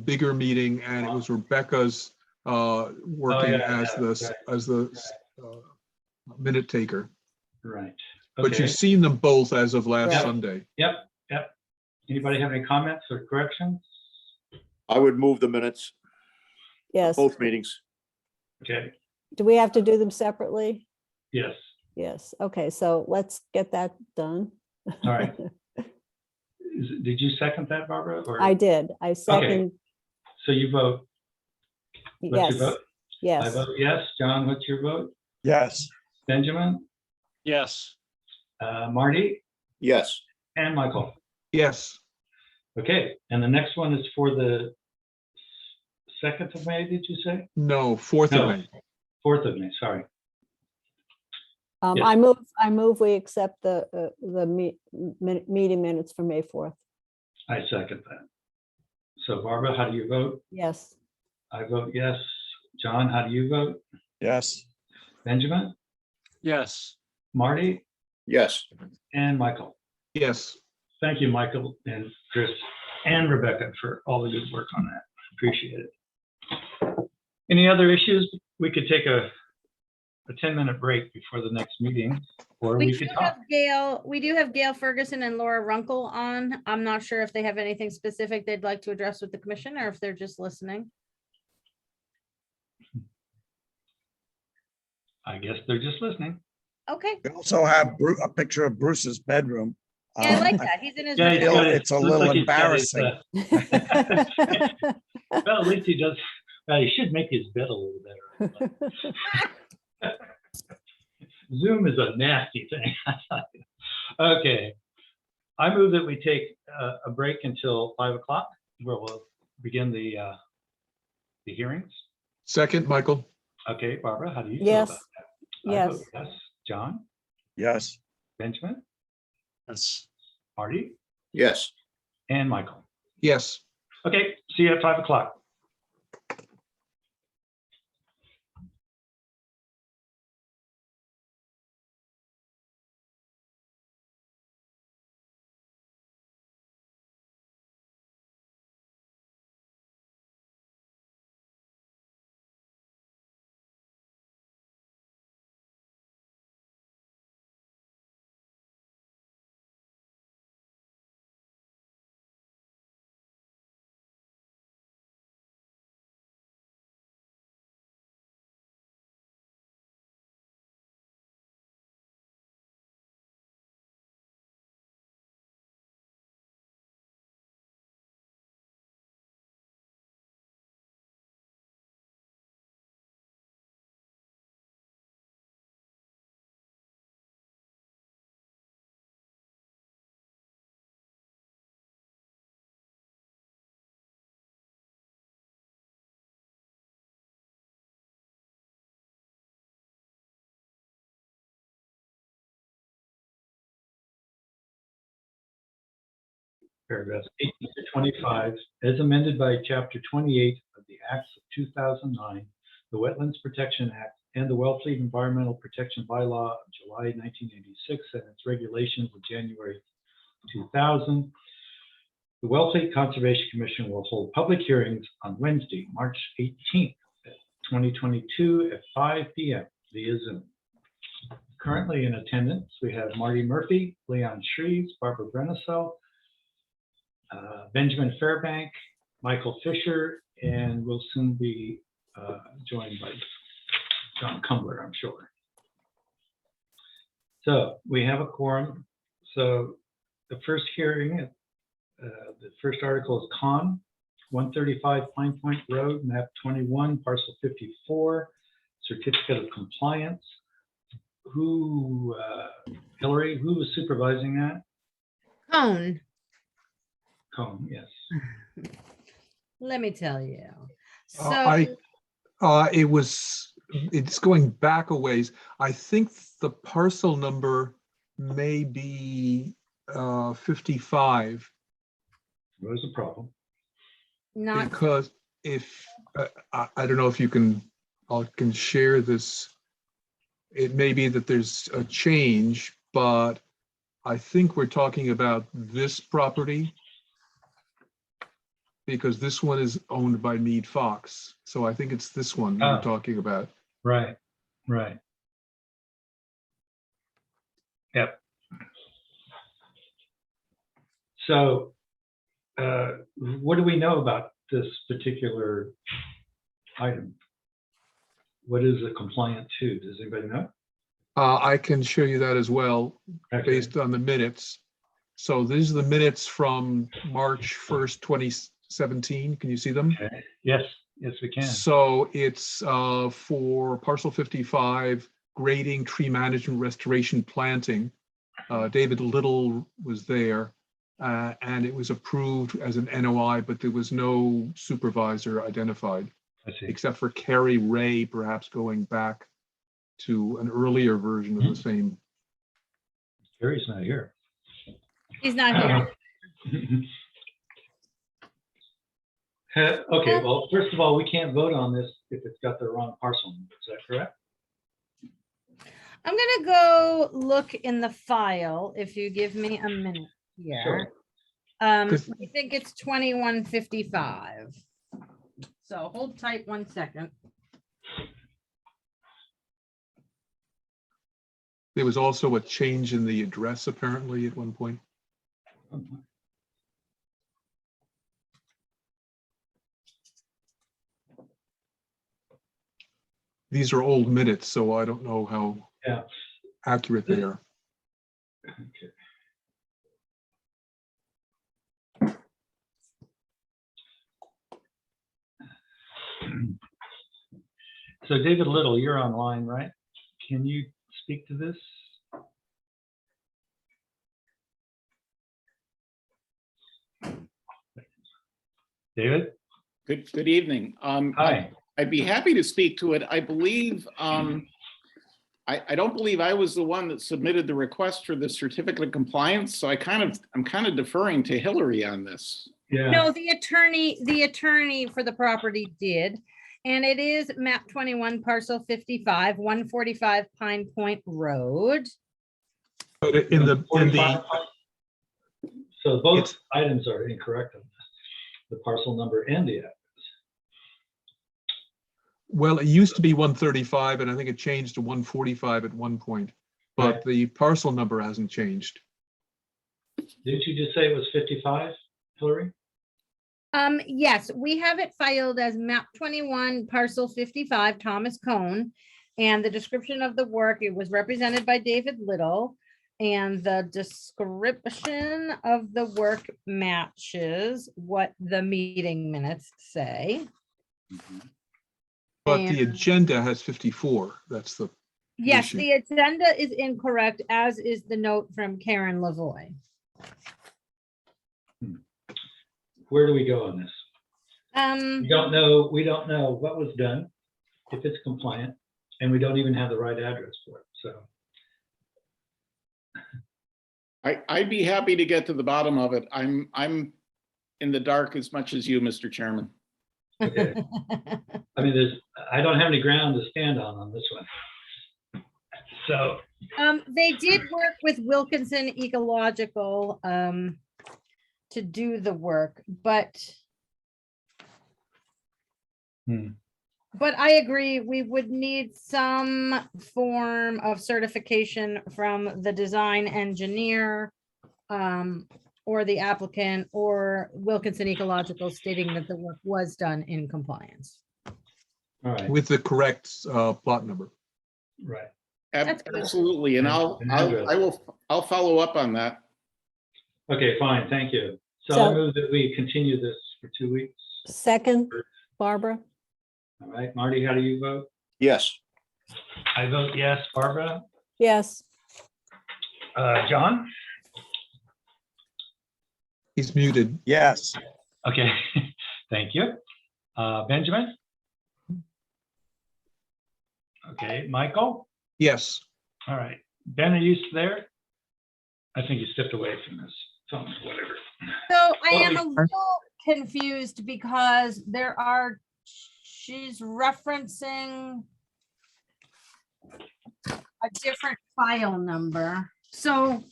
bigger meeting, and it was Rebecca's working yeah, as yeah, the, as the minute taker. Right. But Okay. you've seen them both as of last Right. Sunday. Yep, yep. Anybody have any comments or corrections? I would move the minutes, Yes. both meetings. Okay, Do we have to do them separately? yes, Yes. Okay, so let's get that done. all right. Did you second that, Barbara? Or I did. I second, So you vote, what's yes, your vote? I yes. vote yes. John, what's your vote? yes, Benjamin, Yes. Marty, Yes. and Michael. Yes, Okay, and the next one is for the 2nd of May, did you say? no, 4th of No. May. 4th of May, sorry. Yes. I move we accept the meeting minutes for May 4th. I second that. So Barbara, how do you vote? Yes. I vote yes. John, how do you vote? yes, Benjamin, Yes. Marty, Yes. and Michael. Yes. Thank you, Michael and Chris and Rebecca for all the good work on that. Appreciate it. Any other issues? We could take a 10-minute break before the next meeting, or we could talk. We do have Gail Ferguson and Laura Runkle on. I'm not sure if they have anything specific they'd like to address with the commission or if they're just listening. I guess they're just listening. Okay, we also have a picture of Bruce's bedroom Yeah, I like that. He's in his. Yeah, he's middle. got his- It's a looks little like he's got his, embarrassing. Well, at least he does, well, he should make his bed a little better. Zoom is a nasty thing. Okay. I move that we take a break until 5 o'clock, where we'll begin the hearings. Second, Michael? Okay, Barbara, how do you feel Yes. about that? I vote Yes. yes. John, Yes. Benjamin, That's Marty, Yes. and Michael. Yes. Okay, see you at 5 o'clock. Paragraphs 18 to 25, as amended by Chapter 28 of the Acts of 2009, the Wetlands Protection Act, and the Wellfleet Environmental Protection Bylaw of July 1986 and its regulations of January 2000. The Wellfleet Conservation Commission will hold public hearings on Wednesday, March 18th, 2022 at 5 p.m. via Zoom. Currently in attendance, we have Marty Murphy, Leon Shreves, Barbara Brennesel, Benjamin Fairbank, Michael Fisher, and will soon be joined by John Cumbler, I'm sure. So we have a quorum. So the first hearing, the first article is Con, 135 Pine Point Road, map 21, parcel 54, certificate of compliance. Who, Hillary, who was supervising that? Cone, Cone, yes. let me tell you. So It's going back a ways. I think the parcel number may be 55, What was the problem? not, because if, I don't know if you can, I can share this. It may be that there's a change, but I think we're talking about this property, because this one is owned by Mead Fox. So I think it's this one we're Oh. talking about. Right, right. Yep. So what do we know about this particular item? What is it compliant to? Does anybody know? I can show you that as well, Okay. based on the minutes. So these are the minutes from March 1st, 2017. Can you see them? Okay. Yes, yes, we can. So it's for parcel 55, grading, tree management, restoration, planting. David Little was there, and it was approved as an NOI, but there was no supervisor identified, I see. except for Carrie Ray, perhaps going back to an earlier version of the same. Gary's not here. he's not here. Okay, well, first of all, we can't vote on this if it's got the wrong parcel number. Is that correct? I'm gonna go look in the file if you give me a minute here. Sure. I 'Cause- think it's 2155. So hold tight 1 second. There was also a change in the address apparently at one point. These are old minutes, so I don't know how Yeah. accurate they are. Okay. So David Little, you're online, right? Can you speak to this? David? Good evening. Hi. I'd be happy to speak to it. I believe, I don't believe I was the one that submitted the request for the certificate of compliance, so I'm kind of deferring to Hillary on this. Yeah. No, the attorney for the property did. And it is map 21 parcel 55, 145 Pine Point Road. But in the, So both It's- items are incorrect on this, the parcel number and the address. well, it used to be 135 and I think it changed to 145 at one point, but Right. the parcel number hasn't changed. Didn't you just say it was 55, Hillary? Yes, we have it filed as map 21 parcel 55 Thomas Cone. And the description of the work, it was represented by David Little. And the description of the work matches what the meeting minutes say. But the And- agenda has 54. That's the, Yes, issue. the agenda is incorrect, as is the note from Karen Lavoy. Where do we go on this? We don't know what was done, if it's compliant, and we don't even have the right address for it, so. I'd be happy to get to the bottom of it. I'm in the dark as much as you, Mr. Chairman. Okay. I mean, I don't have any ground to stand on this one. So, They did work with Wilkinson Ecological to do the work, but but I agree, we would need some form of certification from the design engineer or the applicant or Wilkinson Ecological stating that the work was done in compliance. all right, with the correct plot number. right. That's good. Absolutely, and I'll follow up on that. Okay, fine, thank you. So I So- move that we continue this for 2 weeks. Second, Barbara? All right, Marty, how do you vote? Yes. I vote yes. Barbara? Yes. John? He's muted. Yes, Okay, thank you. Benjamin? Okay, Michael? Yes. All right. Ben, are you there? I think you stepped away from this. Something, whatever. So I am a little confused because she's referencing a different file number. So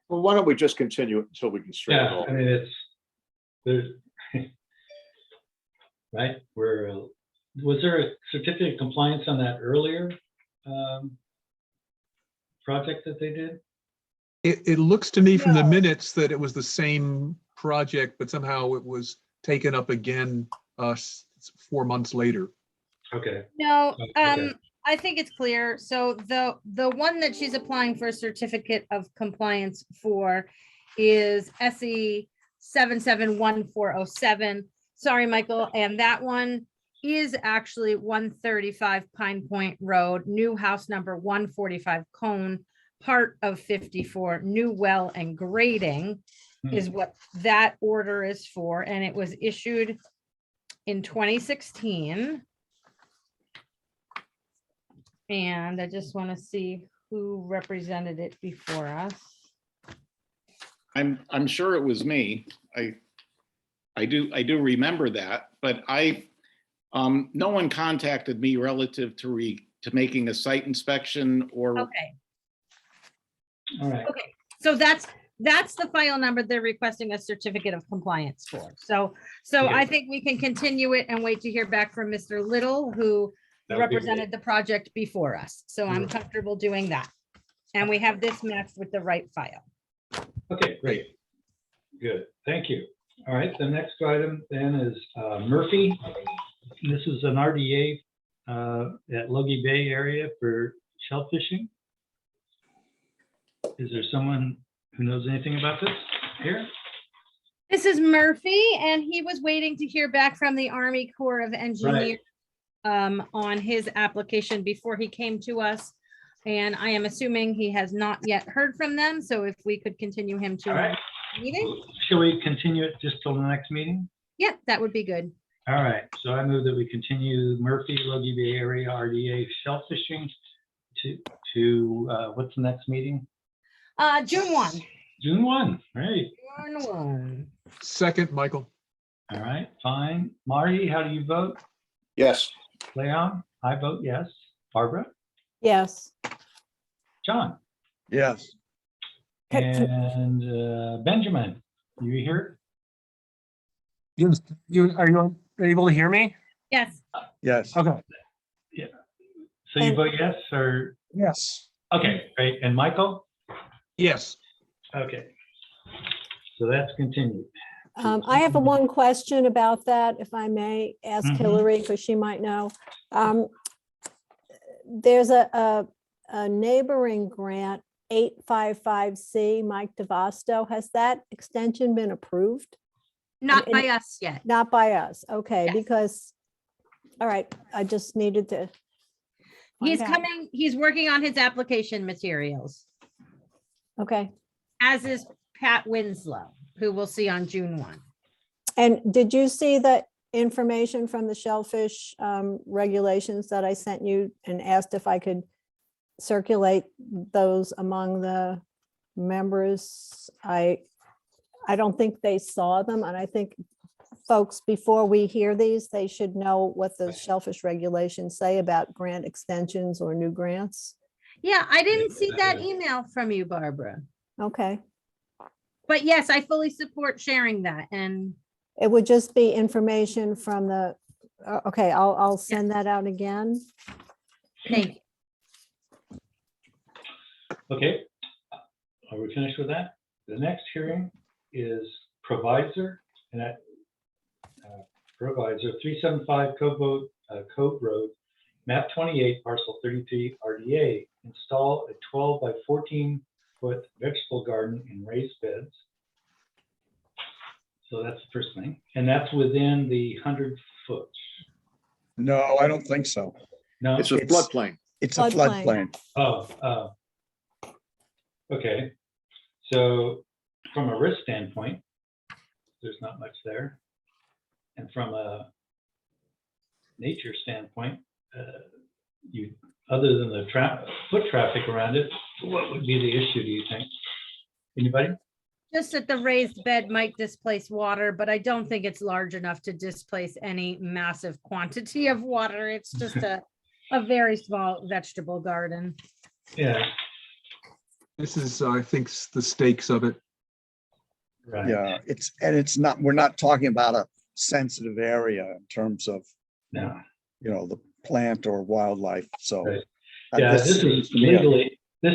Well, why don't we just continue it until we can straighten it Yeah, all? I mean, there's, right, was there a certificate of compliance on that earlier project that they did? It looks to me from the No. minutes that it was the same project, but somehow it was taken up again 4 months later. Okay, no, Okay. I think it's clear. So the one that she's applying for a certificate of compliance for is SE 771407. Sorry, Michael, and that one is actually 135 Pine Point Road, new house number 145 Cone, part of 54, new well and grading is what that order is for, and it was issued in 2016. And I just want to see who represented it before us. I'm sure it was me. I do remember that, but no one contacted me relative to making a site inspection or. Okay, all right. okay. So that's the file number they're requesting a certificate of compliance for. So Okay. I think we can continue it and wait to hear back from Mr. Little, who That would be represented the project before us. So I'm comfortable doing that. And we have this matched with the right file. Okay, great. Good, thank you. All right, the next item then is Murphy. This is an RDA at Logie Bay area for shellfishing. Is there someone who knows anything about this here? This is Murphy, and he was waiting to hear back from the Army Corps of Engineers on his application before he came to us. And I am assuming he has not yet heard from them. So if we could continue him to All right. our meeting. Shall we continue it just till the next meeting? Yeah, that would be good. All right, so I move that we continue Murphy, Logie Bay Area RDA shellfishing to what's the next meeting? June 1. June 1, right? June 1. Second, Michael. All right, fine. Marty, how do you vote? Yes. Leon, I vote yes. Barbara? Yes. John? Yes, And Benjamin, you here? Are you able to hear me? Yes. yes. Okay. So you vote yes or? Yes. Okay, great. And Michael? Yes. Okay. So that's continued. I have one question about that, if I may ask Mhm. Hillary, because she might know. There's a neighboring grant, 855C, Mike DeVosto. Has that extension been approved? Not And- by us yet. Not by us, okay, Yes. because, all right, I just needed to. He's find out. coming, he's working on his application materials, Okay, as is Pat Winslow, who we'll see on June 1. and did you see the information from the shellfish regulations that I sent you and asked if I could circulate those among the members? I don't think they saw them, and I think folks, before we hear these, they should know what the shellfish regulations say about grant extensions or new grants. Yeah, I didn't see that email from you, Barbara. Okay, But yes, I fully support sharing that. And it would just be information from the, okay, I'll send that out again. thank you. Okay. Are we finished with that? The next hearing is provisor and that provisor 375 Cove Road, map 28, parcel 33 RDA. Install a 12 by 14 foot vegetable garden in raised beds. So that's the first thing. And that's within the 100 foot. No, I don't think so. No, It's a It's- floodplain. It's a Floodplain. floodplain. Okay. So from a risk standpoint, there's not much there. And from a nature standpoint, you, other than the foot traffic around it, what would be the issue, do you think? Anybody? Just that the raised bed might displace water, but I don't think it's large enough to displace any massive quantity of water. It's just a very small vegetable garden. Yeah, This is, I think, the stakes of it. right. Yeah, it's not, we're not talking about a sensitive area in terms of, No. the plant or wildlife, so. Right. uh, Yeah, this seems is to me a-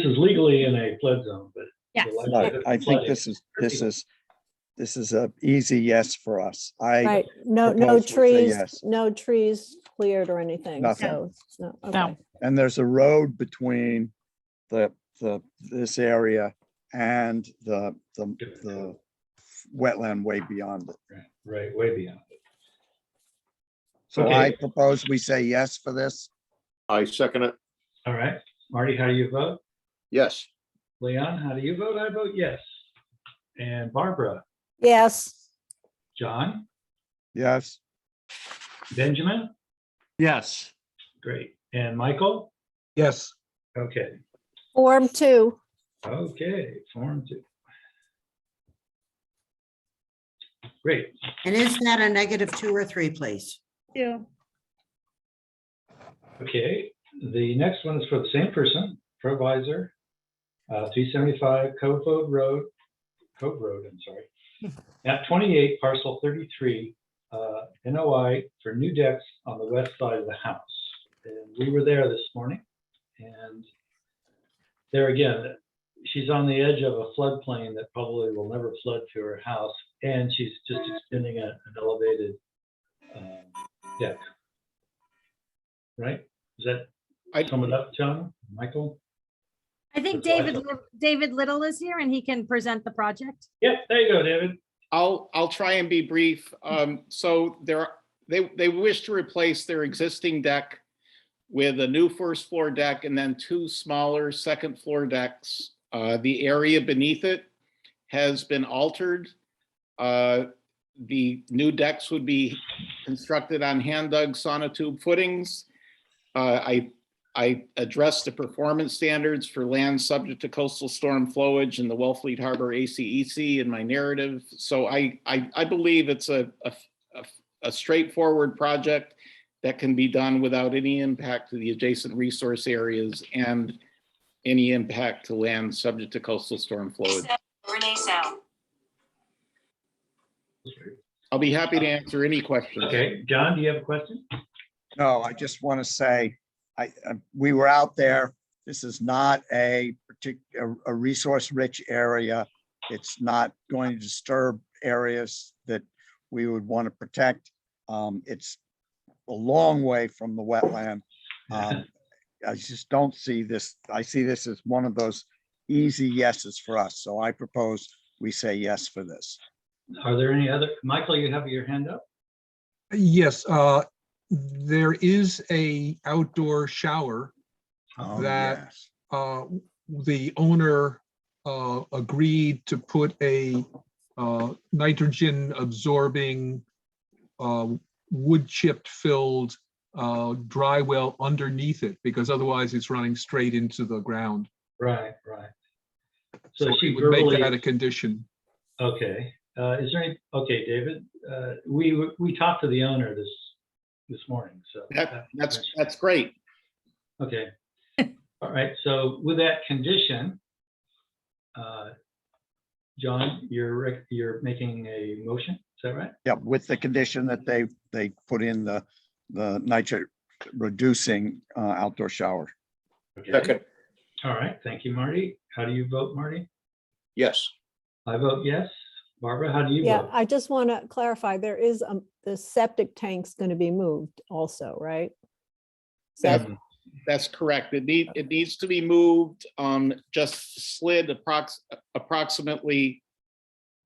legally in a flood zone, but. Yes. the Right, likelihood of I think flooding- this is a easy yes for us. Right, no propose we say trees, yes. no trees cleared or anything, Nothing. so, no, okay. And there's a road between this area and the wetland way beyond it. Right, way beyond it. So Okay. I propose we say yes for this. I second it. All right, Marty, how do you vote? Yes. Leon, how do you vote? I vote yes. And Barbara, Yes, John, Yes, Benjamin, Yes. great. And Michael? Yes. Okay, Form 2. okay, Form 2. Great. And is that a -2 or 3, please? Yeah. Okay, the next one is for the same person, provisor, 375 Cove Road, I'm sorry. At 28 parcel 33, NOI for new decks on the west side of the house. And we were there this morning, and there again, she's on the edge of a floodplain that probably will never flood to her house, and she's just extending an elevated deck. Right? Is that sum it up, John, Michael? I think That's awesome. David Little is here and he can present the project. Yep, there you go, David. I'll try and be brief. So they wish to replace their existing deck with a new first floor deck and then 2 smaller second floor decks. The area beneath it has been altered. The new decks would be constructed on hand dug sonotube footings. I addressed the performance standards for land subject to coastal storm flowage in the Wellfleet Harbor ACEC in my narrative. So I believe it's a straightforward project that can be done without any impact to the adjacent resource areas and any impact to land subject to coastal storm flowage. I'll be happy to answer any questions. Okay, John, do you have a question? No, I just want to say, we were out there. This is not a resource-rich area. It's not going to disturb areas that we would want to protect. It's a long way from the wetland. I just don't see this. I see this as one of those easy yeses for us. So I propose we say yes for this. Are there any other, Michael, you have your hand up? Yes, there is a outdoor shower Oh, that yes. the owner agreed to put a nitrogen absorbing wood chipped filled dry well underneath it, because otherwise it's running straight into the ground. Right, right. So So she we would make verbally, that a condition. okay. Is there any, okay, David, we talked to the owner this morning, so. That's great. Okay. All right, so with that condition, John, you're making a motion, is that right? Yeah, with the condition that they put in the nitrate reducing outdoor shower. Okay. Second, All right, thank you, Marty. How do you vote, Marty? yes. I vote yes. Barbara, how do you Yeah, vote? I just want to clarify, there is, the septic tank's going to be moved also, right? So That- That's correct. It needs to be moved, just slid approximately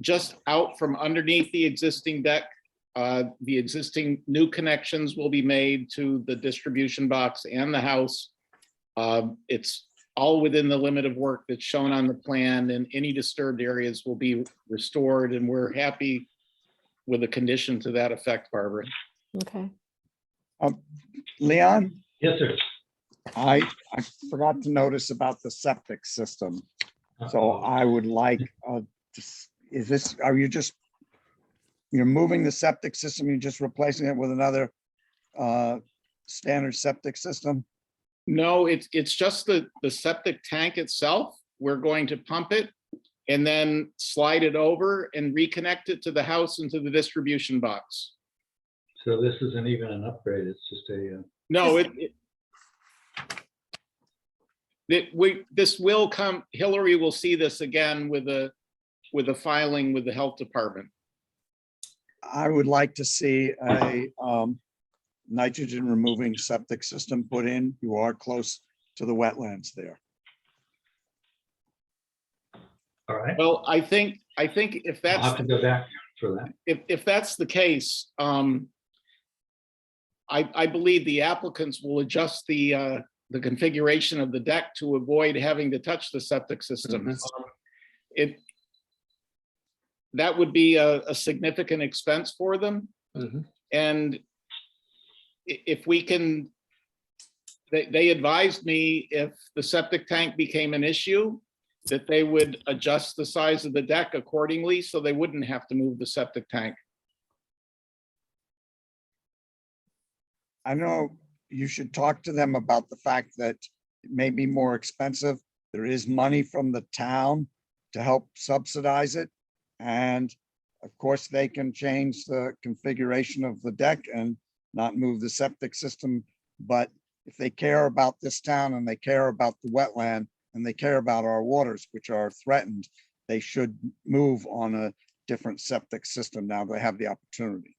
just out from underneath the existing deck. The existing new connections will be made to the distribution box and the house. It's all within the limit of work that's shown on the plan, and any disturbed areas will be restored, and we're happy with the condition to that effect, Barbara. okay. Leon, Yes, sir. I forgot to notice about the septic system. So Uh-oh. I would like, you're moving the septic system, you're just replacing it with another standard septic system? No, it's just the septic tank itself. We're going to pump it and then slide it over and reconnect it to the house and to the distribution box. So this isn't even an upgrade, it's just a, No, this will come, Hillary will see this again with a filing with the health department. I would like to see a nitrogen removing septic system put in. You are close to the wetlands there. all right. Well, I think if I'll that's have to go back for that. if that's the case, I believe the applicants will adjust the configuration of the deck to avoid having to touch the septic system. That would be a significant expense for them. And if we can, they advised me if the septic tank became an issue, that they would adjust the size of the deck accordingly, so they wouldn't have to move the septic tank. I know you should talk to them about the fact that it may be more expensive. There is money from the town to help subsidize it. And of course, they can change the configuration of the deck and not move the septic system. But if they care about this town and they care about the wetland and they care about our waters, which are threatened, they should move on a different septic system now they have the opportunity.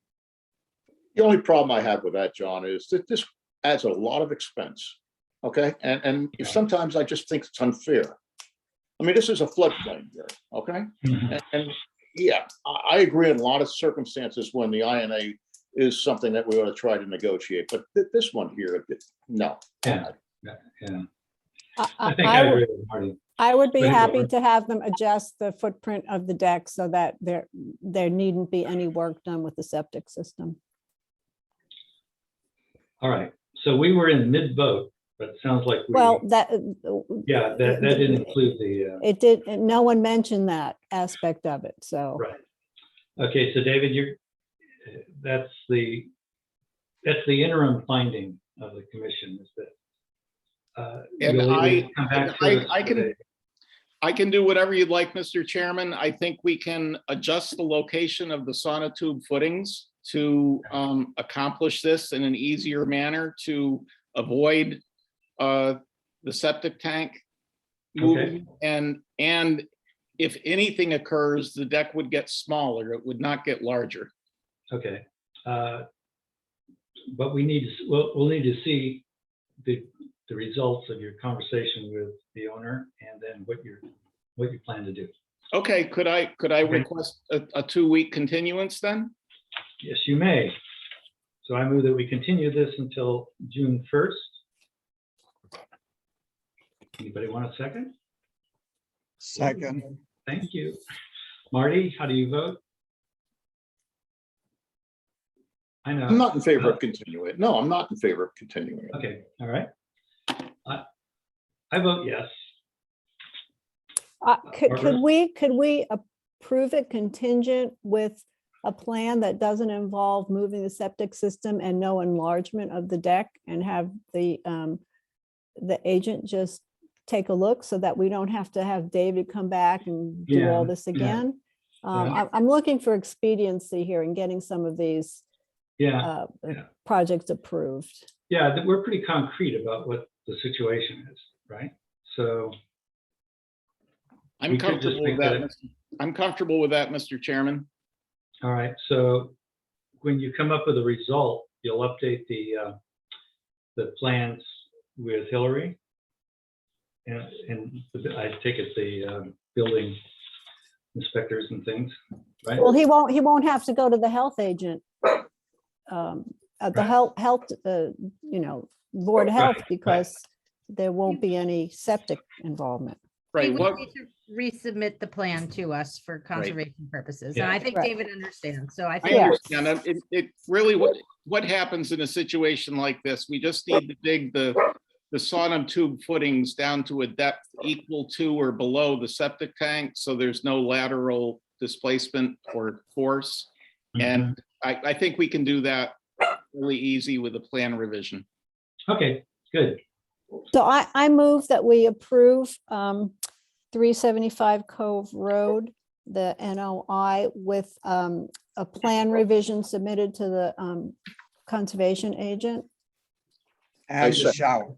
The only problem I have with that, John, is that this adds a lot of expense. Okay, and sometimes I just think it's unfair. I mean, this is a floodplain here, okay? Mhm. And Yeah, I agree in a lot of circumstances when the INA is something that we ought to try to negotiate, but this one here, no. Yeah, yeah. I- I think I I would- agree with Marty. I would be Go ahead, happy Barbara. to have them adjust the footprint of the deck so that there needn't be any work done with the septic system. All right, so we were in mid-vote, but it sounds like we, Well, that. yeah, that didn't include the, It did, no one mentioned that aspect of it, so. right. Okay, so David, that's the interim finding of the commission is that. And you'll either come back to us with a- I can do whatever you'd like, Mr. Chairman. I think we can adjust the location of the sonotube footings to accomplish this in an easier manner to avoid the septic tank moving. And if anything occurs, the deck would get smaller. It would not get larger. Okay. But we need to, we'll need to see the results of your conversation with the owner and then what you plan to do. Okay, could I request a 2-week continuance then? Yes, you may. So I move that we continue this until June 1st. Anybody want a second? Second, Thank you. Marty, how do you vote? I know. I'm not in favor of continuing it. No, I'm not in favor of continuing it. Okay, all right. I vote yes. Could Barbara? we approve it contingent with a plan that doesn't involve moving the septic system and no enlargement of the deck and have the agent just take a look so that we don't have to have David come back and do all Yeah, this yeah, again? yeah. I'm looking for expediency here in getting some of these Yeah, yeah. projects approved. Yeah, we're pretty concrete about what the situation is, right? So, I'm We could just comfortable with make that. that- Mr. I'm comfortable with that, Mr. Chairman. all right, so when you come up with a result, you'll update the plans with Hillary. And I take it the building inspectors and things, right? Well, he won't have to go to the health agent. At the Right. health, Board of Health, Right, right. because there won't be any septic involvement. He Right, would what, need to resubmit the plan to us for conservation purposes. And Yeah. I think Right. David understands. So I I think. Yeah. understand. It really, what happens in a situation like this? We just need to dig the sonotube footings down to a depth equal to or below the septic tank, so there's no lateral displacement or force. And I think we can do that really easy with a plan revision. Okay, good. So I move that we approve 375 Cove Road, the NOI with a plan revision submitted to the conservation agent and the second. shower.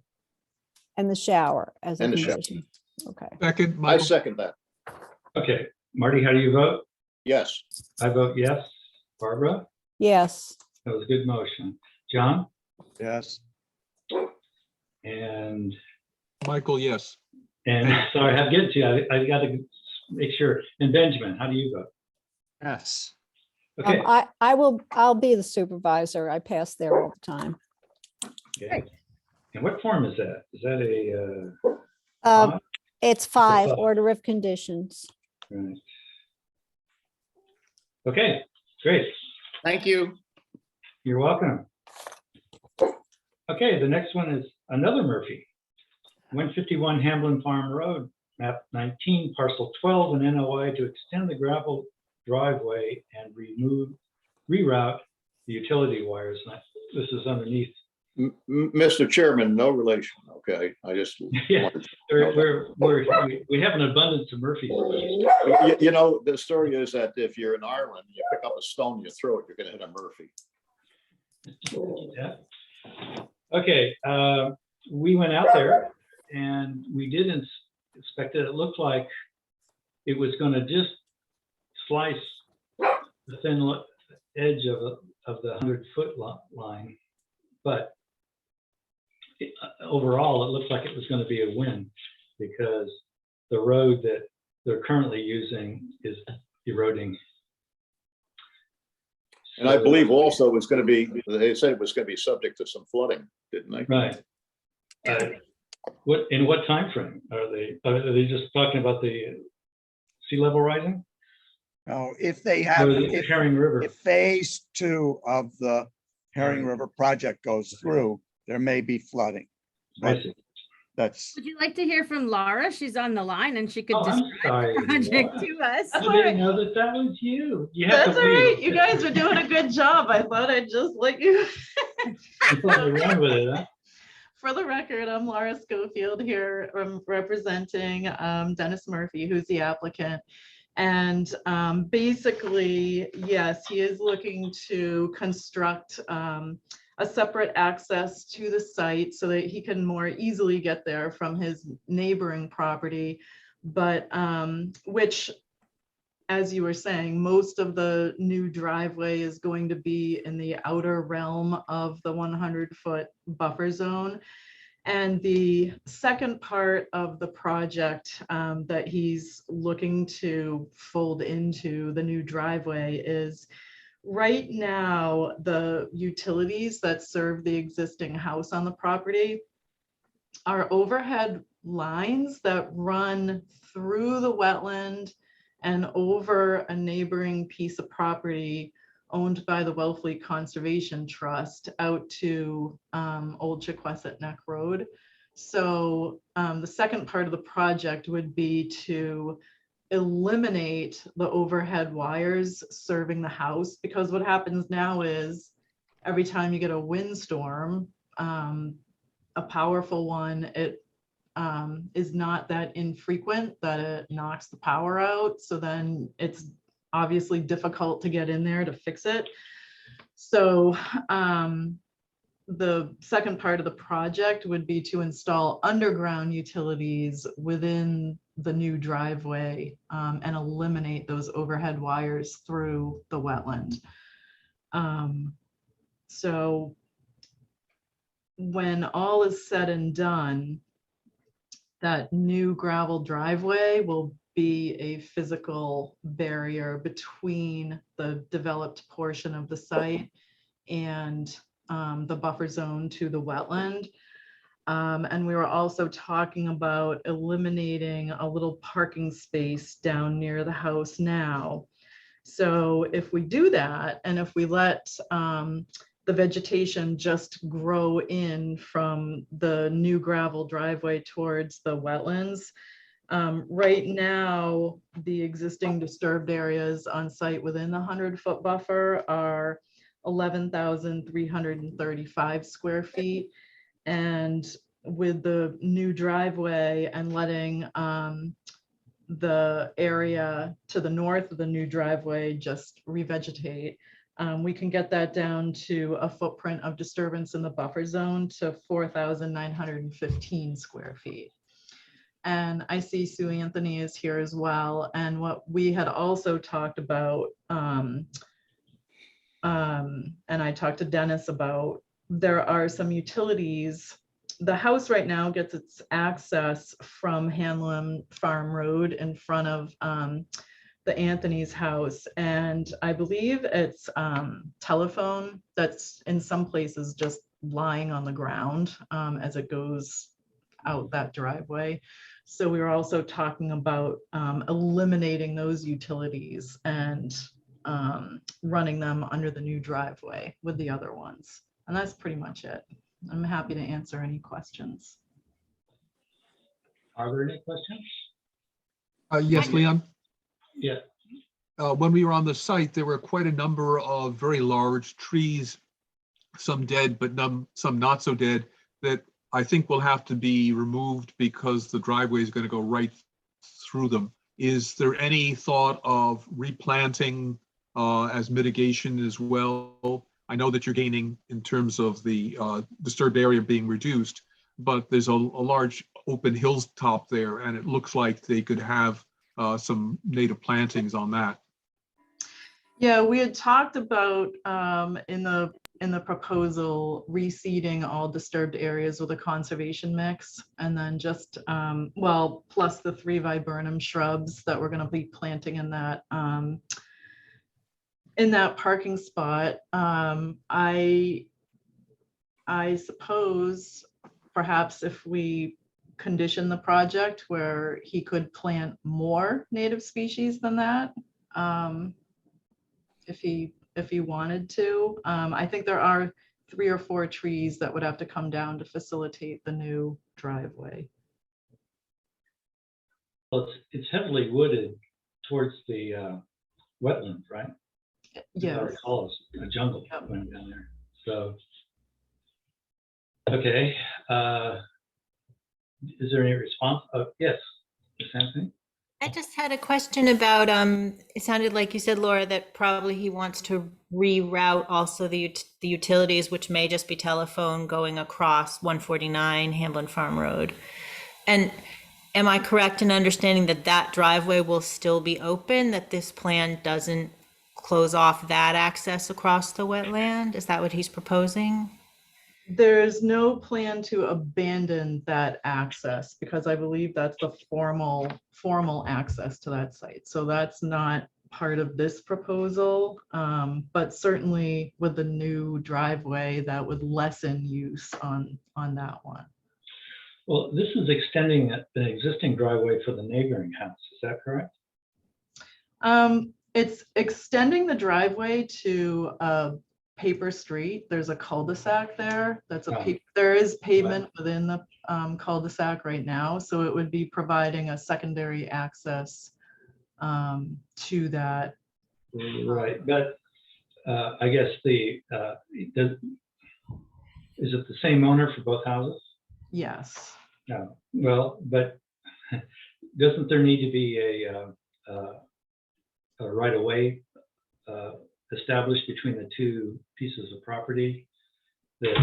and the shower as a And the shower. condition. Okay. Second, I Michael, second that. Okay, Marty, how do you vote? Yes. I vote yes. Barbara, Yes. that was a good motion. John Yes, and Michael, yes. sorry, I have to get to you. I got to make sure. And Benjamin, how do you vote? Yes. Okay, I'll be the supervisor. I pass there all the time. okay. And what form is that? Is that a, Um, It's 5, five. order of conditions. right. Okay, great. Thank you. You're welcome. Okay, the next one is another Murphy. 151 Hamlin Farm Road, map 19, parcel 12, an NOI to extend the gravel driveway and reroute the utility wires. And this is underneath. Mr. Chairman, no relation, okay? I just. Yeah, wanted to know that. we have an abundance of Murphys. You know, the story is that if you're in Ireland, you pick up a stone, you throw it, you're gonna hit a Murphy. Yeah. Okay, we went out there and we did inspect it. It looked like it was gonna just slice the thin edge of the 100-foot line. But overall, it looks like it was gonna be a win because the road that they're currently using is eroding And I believe also it was going to be, they said it was going to be subject to some flooding, didn't they? Right. In what time frame are they? Are they just talking about the sea level rising? Now, if they have, Or the Herring River? if phase 2 of the Herring Right. River project goes through, there may be flooding. I But see. that's, Would you like to hear from Laura? She's on the line and she could Oh, I'm describe sorry. the project Laura. to us. I didn't know that that was you. You have That's to all right. leave. You guys are doing a good job. I thought I'd just let you. You thought you ran with it, huh? For the record, I'm Laura Schofield here. I'm representing Dennis Murphy, who's the applicant. And basically, yes, he is looking to construct a separate access to the site so that he can more easily get there from his neighboring property. But which, as you were saying, most of the new driveway is going to be in the outer realm of the 100-foot buffer zone. And the second part of the project that he's looking to fold into the new driveway is, right now, the utilities that serve the existing house on the property are overhead lines that run through the wetland and over a neighboring piece of property owned by the Wellfleet Conservation Trust out to Old Chequaset Neck Road. So the second part of the project would be to eliminate the overhead wires serving the house, because what happens now is every time you get a windstorm, a powerful one, it is not that infrequent that it knocks the power out. So then it's obviously difficult to get in there to fix it. So the second part of the project would be to install underground utilities within the new driveway and eliminate those overhead wires through the wetland. So when all is said and done, that new gravel driveway will be a physical barrier between the developed portion of the site and the buffer zone to the wetland. And we were also talking about eliminating a little parking space down near the house now. So if we do that, and if we let the vegetation just grow in from the new gravel driveway towards the wetlands, right now, the existing disturbed areas on site within the 100-foot buffer are 11,335 square feet. And with the new driveway and letting the area to the north of the new driveway just revegetate, we can get that down to a footprint of disturbance in the buffer zone to 4,915 square feet. And I see Sue Anthony is here as well. And what we had also talked about, and I talked to Dennis about, there are some utilities. The house right now gets its access from Hanlon Farm Road in front of the Anthony's house. And I believe it's telephone that's in some places just lying on the ground as it goes out that driveway. So we were also talking about eliminating those utilities and running them under the new driveway with the other ones. And that's pretty much it. I'm happy to answer any questions. Are there any questions? Yes, Leon. Yeah. When we were on the site, there were quite a number of very large trees, some dead, but some not so dead, that I think will have to be removed because the driveway is going to go right through them. Is there any thought of replanting as mitigation as well? I know that you're gaining in terms of the disturbed area being reduced, but there's a large open hilltop there, and it looks like they could have some native plantings on that. Yeah, we had talked about in the proposal reseeding all disturbed areas with a conservation mix, and then just well, plus the 3 viburnum shrubs that we're going to be planting in that in that parking spot. I suppose perhaps if we condition the project where he could plant more native species than that, if he wanted to. I think there are 3 or 4 trees that would have to come down to facilitate the new driveway. Well, it's heavily wooded towards the wetland, right? Yeah. I recall it's a jungle Yep. going down there. So, okay. Is there any response? Oh, yes, Ms. Anthony? I just had a question about, it sounded like you said, Laura, that probably he wants to reroute also the utilities, which may just be telephone going across 149 Hamlin Farm Road. And am I correct in understanding that that driveway will still be open, that this plan doesn't close off that access across the wetland? Is that what he's proposing? There's no plan to abandon that access because I believe that's the formal access to that site. So that's not part of this proposal, but certainly with the new driveway, that would lessen use on that one. Well, this is extending an existing driveway for the neighboring house. Is that correct? It's extending the driveway to a paper street. There's a cul-de-sac there. There is pavement within the cul-de-sac right now. So it would be providing a secondary access to that. Right, but I guess is it the same owner for both houses? Yes. No. Well, but doesn't there need to be a right-of-way established between the two pieces of property that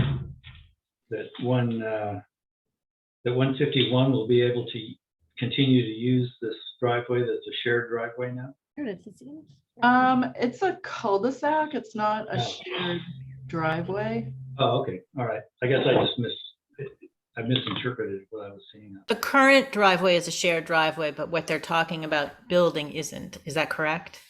151 will be able to continue to use this driveway that's a shared driveway now? It's a cul-de-sac. It's not a shared driveway. Oh, okay, all right. I guess I misinterpreted what I was seeing. The current driveway is a shared driveway, but what they're talking about building isn't. Is that correct?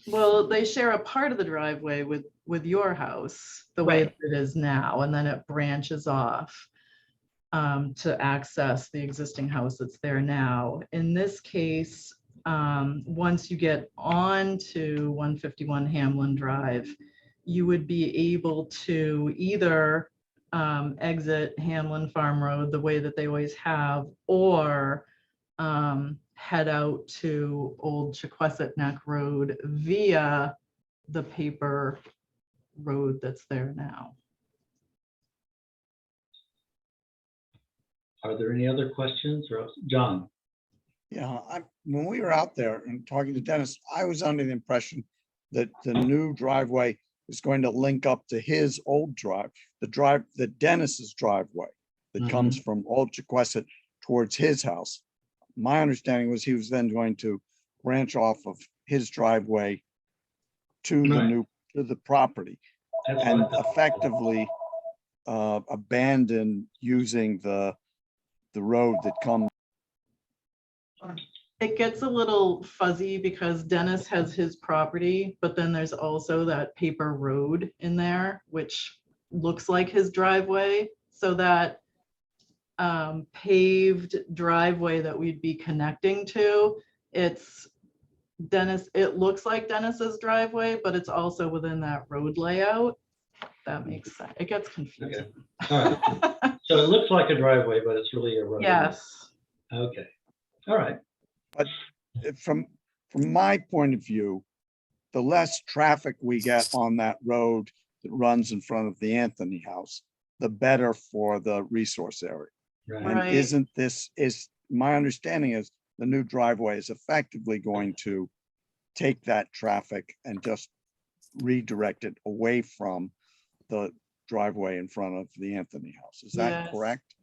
Well, they share a part of the driveway with your house, the way Right. that it is now, and then it branches off to access the existing house that's there now. In this case, once you get on to 151 Hamlin Drive, you would be able to either exit Hamlin Farm Road the way that they always have, or head out to Old Chequasit Neck Road via the paper road that's there now. Are there any other questions? Or John? Yeah, when we were out there and talking to Dennis, I was under the impression that the new driveway is going to link up to his old the Dennis's driveway that comes from Old Chequasit towards his house. My understanding was he was then going to branch off of his driveway to the property and effectively abandon using the road that comes. It gets a little fuzzy because Dennis has his property, but then there's also that paper road in there, which looks like his driveway. So that paved driveway that we'd be connecting to, it looks like Dennis's driveway, but it's also within that road layout. That makes sense. It gets confusing. Okay. All right. So it looks like a driveway, but it's really a road. Yes. Okay. All right. But from my point of view, the less traffic we get on that road that runs in front of the Anthony house, the better for the resource area. Right. And my understanding is the new driveway is effectively going to take that traffic and just redirect it away from the driveway in front of the Anthony house. Is that correct?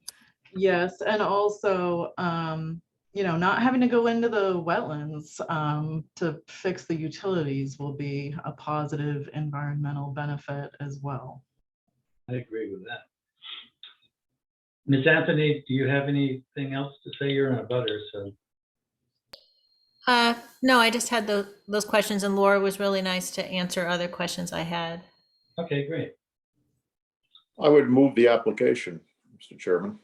Yes, and also, not having to go into the wetlands to fix the utilities will be a positive environmental benefit as well. I agree with that. Ms. Anthony, do you have anything else to say? You're in a butter, so. No, I just had those questions, and Laura was really nice to answer other questions I had. Okay, great. I would move the application, Mr. Chairman.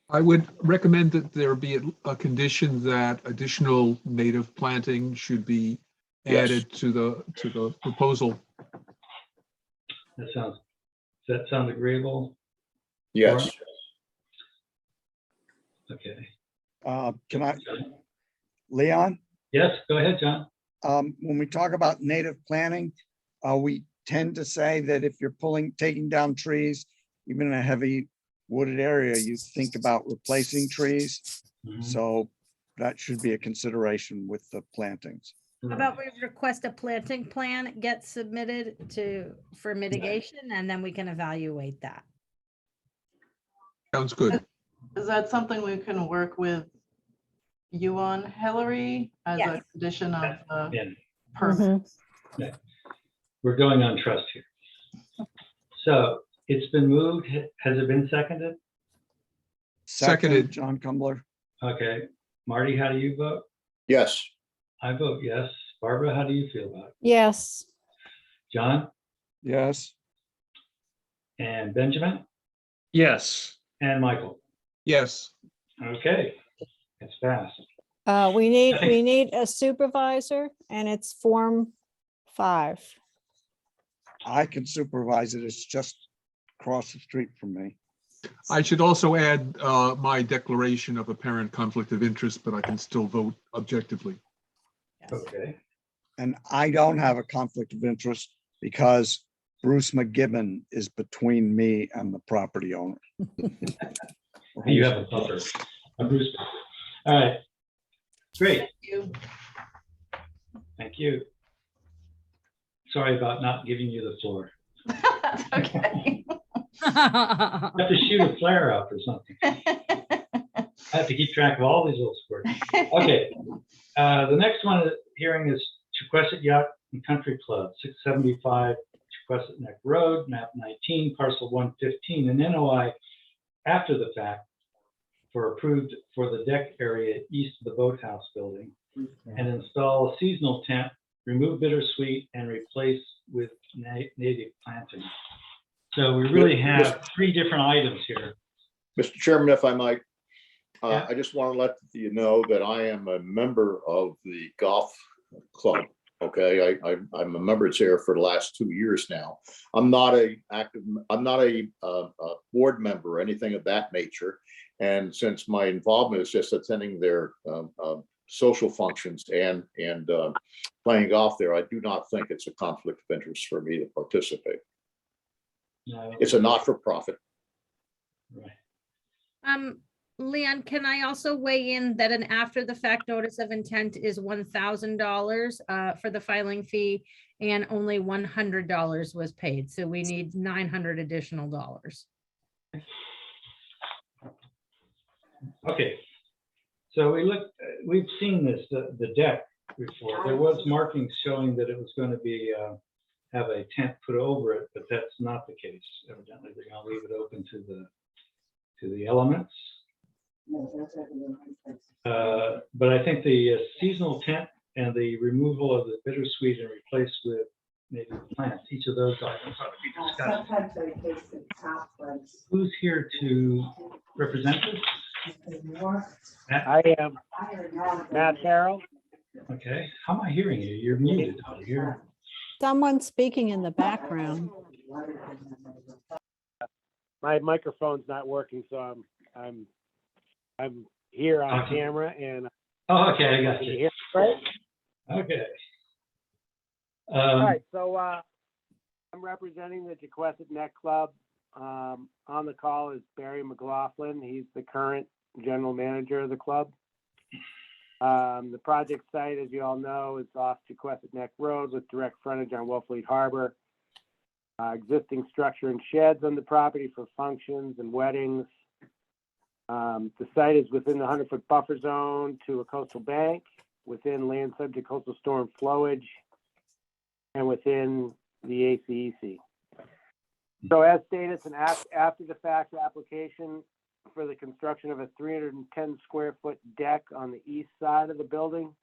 I would recommend that there be a condition that additional native planting should be Yes. added to the proposal. Does that sound agreeable? Yes. Okay. Can I, Leon, Yes, go ahead, John. when we talk about native planting, we tend to say that if you're taking down trees, even in a heavy wooded area, you think about replacing trees. Mhm. So that should be a consideration with the plantings. How about we request a planting plan get submitted for mitigation, and then we can evaluate that. Sounds good. Is that something we can work with you on, Hillary, as a Yes. condition of the Yeah, permit? we're going on trust here. So it's been moved. Has it been seconded? Seconded. John Kumbler. Okay. Marty, how do you vote? Yes. I vote yes. Barbara, how do you feel about it? Yes. John Yes. and Benjamin Yes. and Michael? Yes. Okay, it's passed. We need a supervisor, and it's Form 5. I can supervise it. It's just across the street from me. I should also add my declaration of apparent conflict of interest, but I can still vote objectively. Okay. And I don't have a conflict of interest because Bruce McGibbon is between me and the property owner. You have a buffer. A Bruce. All right. Great. Thank you. Sorry about not giving you the floor. That's okay. I have to shoot a flare up or something. I have to keep track of all these little squares. Okay. The next one hearing is Chequesset Yacht and Country Club, 675 Chequesset Neck Road, map 19, parcel 115, an NOI after the fact for approved for the deck area east of the boathouse building, and install a seasonal tent, remove bittersweet, and replace with native planting. So we really have 3 different items here. Mr. Chairman, if I might, Yeah. I just want to let you know that I am a member of the golf club. Okay, I'm a member chair for the last 2 years now. I'm not a board member or anything of that nature. And since my involvement is just attending their social functions and playing golf there, I do not think it's a conflict of interest for me to participate. No. It's a not-for-profit. Right. Leon, can I also weigh in that an after the fact notice of intent is $1,000 for the filing fee, and only $100 was paid. So we need $900 additional dollars. Okay. So we've seen this, the deck before. There was markings showing that it was going to be have a tent put over it, but that's not the case. Evidently, they're going to leave it open to the elements. But I think the seasonal tent and the removal of the bittersweet and replaced with native plants, each of those items ought to be discussed. Who's here to represent this? I am Matt Carroll. Okay, how am I hearing you? You're muted out here. Someone speaking in the background. My microphone's not working, so I'm here on Okay. camera and. Oh, okay, I got Can you you. hear me right? Okay. All right, so I'm representing the Chequesset Neck Club. On the call is Barry Mclaughlin. He's the current general manager of the club. The project site, as you all know, is off Chequesset Neck Road with direct frontage on Wellfleet Harbor. Existing structure and sheds on the property for functions and weddings. The site is within the 100-foot buffer zone to a coastal bank, within land subject coastal storm flowage, and within the ACEC. So as stated, it's an after the fact application for the construction of a 310 square foot deck on the east side of the building.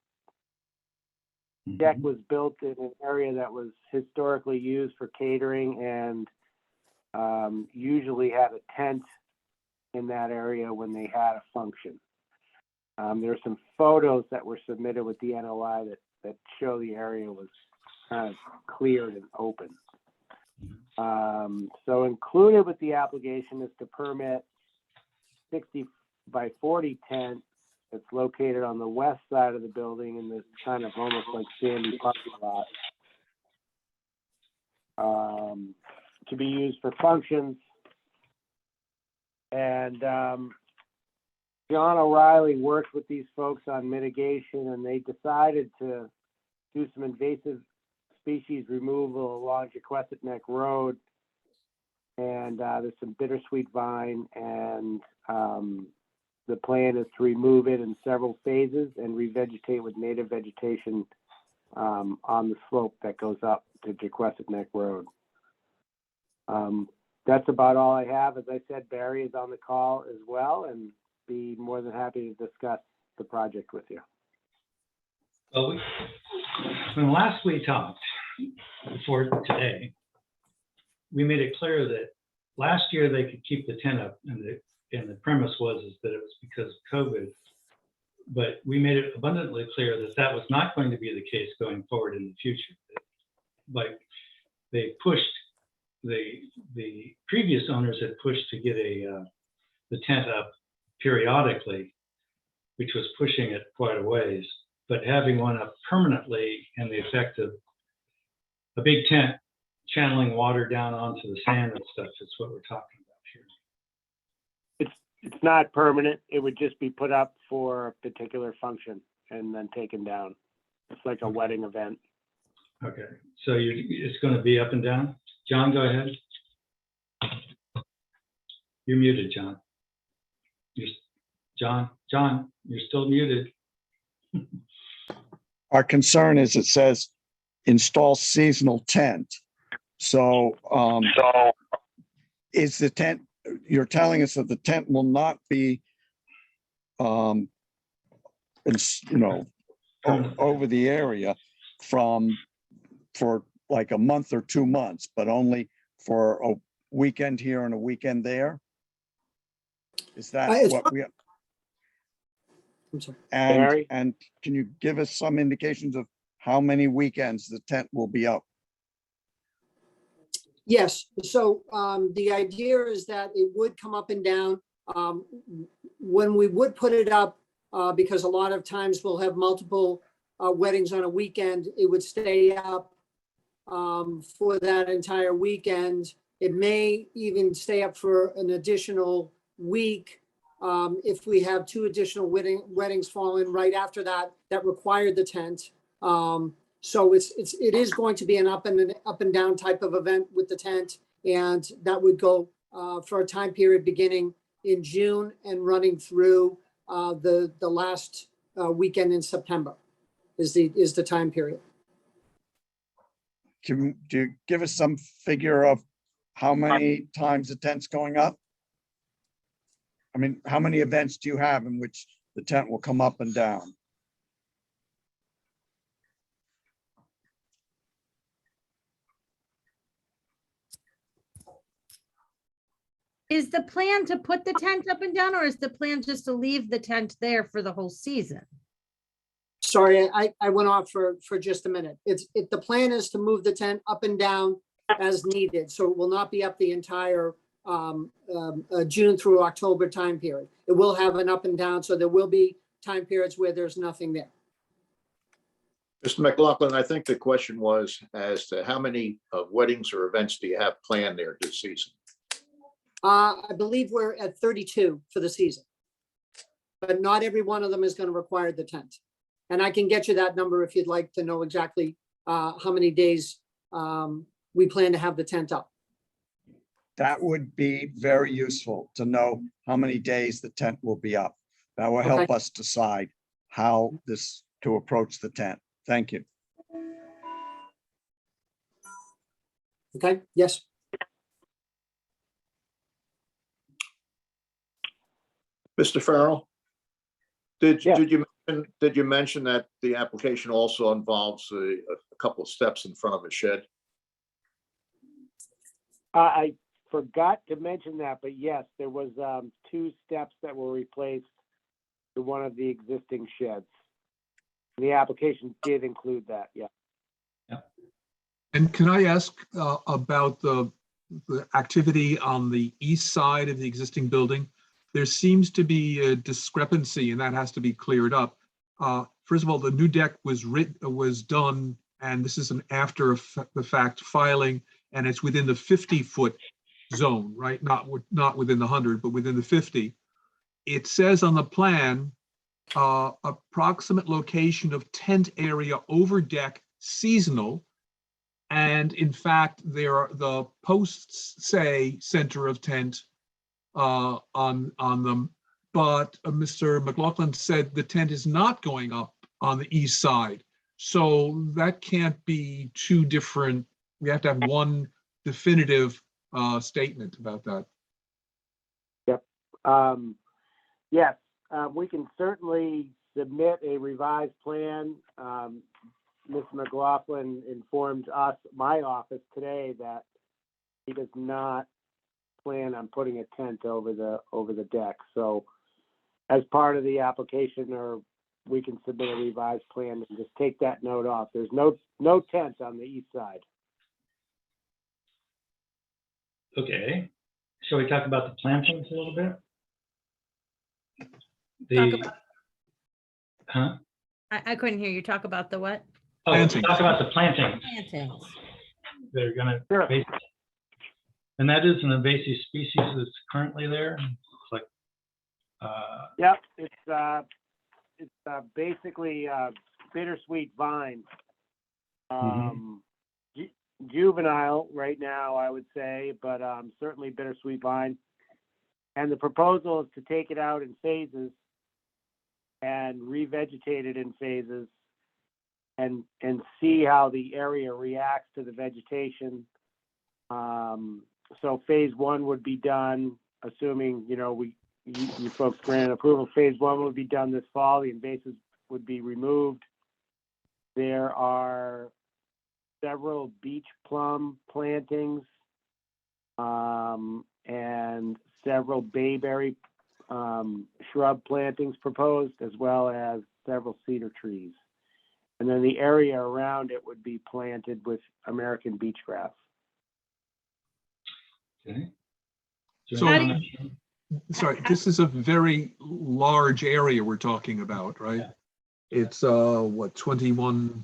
Deck was built in an area that was historically used for catering and usually had a tent in that area when they had a function. There are some photos that were submitted with the NOI that show the area was kind of cleared and open. So included with the application is to permit 60 by 40 tent that's located on the west side of the building in this kind of almost like sandy parking lot, to be used for functions. And John O'Reilly worked with these folks on mitigation, and they decided to do some invasive species removal along Jaquessett Neck Road. And there's some bittersweet vine, and the plan is to remove it in several phases and revegetate with native vegetation on the slope that goes up to Jaquessett Neck Road. That's about all I have. As I said, Barry is on the call as well, and be more than happy to discuss the project with you. Well, when last we talked, before today, we made it clear that last year they could keep the tent up, and the premise was that it was because of COVID. But we made it abundantly clear that that was not going to be the case going forward in the future. Like they pushed, the previous owners had pushed to get the tent up periodically, which was pushing it quite a ways. But having one up permanently and the effect of a big tent channeling water down onto the sand and stuff is what we're talking about here. It's not permanent. It would just be put up for a particular function and then taken down. It's like a wedding event. Okay, so it's going to be up and down? John, go ahead. You're muted, John. John, you're still muted. Our concern is it says install seasonal tent. So is the tent, you're telling us that the tent will not be, over the area for like a month or 2 months, but only for a weekend here and a weekend there? Is that what we? I'm sorry. And can you give us some indications of how many weekends the tent will be up? Yes, so the idea is that it would come up and down. When we would put it up, because a lot of times we'll have multiple weddings on a weekend, it would stay up for that entire weekend. It may even stay up for an additional week if we have 2 additional weddings fall in right after that required the tent. So it is going to be an up and down type of event with the tent, and that would go for a time period beginning in June and running through the last weekend in September is the time period. Do you give us some figure of how many times the tent's going up? I mean, how many events do you have in which the tent will come up and down? Is the plan to put the tent up and down, or is the plan just to leave the tent there for the whole season? Sorry, I went off for just a minute. The plan is to move the tent up and down as needed. So it will not be up the entire June through October time period. It will have an up and down. So there will be time periods where there's nothing there. Mr. Mclaughlin, I think the question was as to how many weddings or events do you have planned there this season? I believe we're at 32 for the season, but not every one of them is going to require the tent. And I can get you that number if you'd like to know exactly how many days we plan to have the tent up. That would be very useful to know how many days the tent will be up. That will help us decide how to approach the tent. Thank you. Okay, yes. Mr. Farrell? Did Yeah. did you mention that the application also involves a couple of steps in front of a shed? I forgot to mention that, but yes, there was 2 steps that were replaced to one of the existing sheds. The application did include that, yeah. And can I ask about the activity on the east side of the existing building? There seems to be a discrepancy, and that has to be cleared up. First of all, the new deck was done, and this is an after the fact filing, and it's within the 50-foot zone, right? Not within the 100, but within the 50. It says on the plan, approximate location of tent area over deck seasonal. And in fact, the posts say center of tent on them. But Mr. Mclaughlin said the tent is not going up on the east side. So that can't be 2 different, we have to have one definitive statement about that. Yep. Yes, we can certainly submit a revised plan. Ms. Mclaughlin informed us, my office today, that he does not plan on putting a tent over the deck. So as part of the application, or we can submit a revised plan and just take that note off. There's no tent on the east side. Okay, shall we talk about the plantings a little bit? Huh? I couldn't hear you. Talk about the what? Oh, Plantings. talk about the plantings. Plantings. They're gonna, Sure. and that is an invasive species that's currently there. It's like, Yep, it's basically bittersweet vine. Juvenile right now, I would say, but certainly bittersweet vine. And the proposal is to take it out in phases and revegetate it in phases and see how the area reacts to the vegetation. So phase 1 would be done, assuming, you folks grant approval. Phase 1 would be done this fall. The invasives would be removed. There are several beach plum plantings and several bayberry shrub plantings proposed, as well as several cedar trees. And then the area around it would be planted with American beach grass. okay. So, sorry, this is a very large area we're talking about, right? Yeah. It's what, 2,700.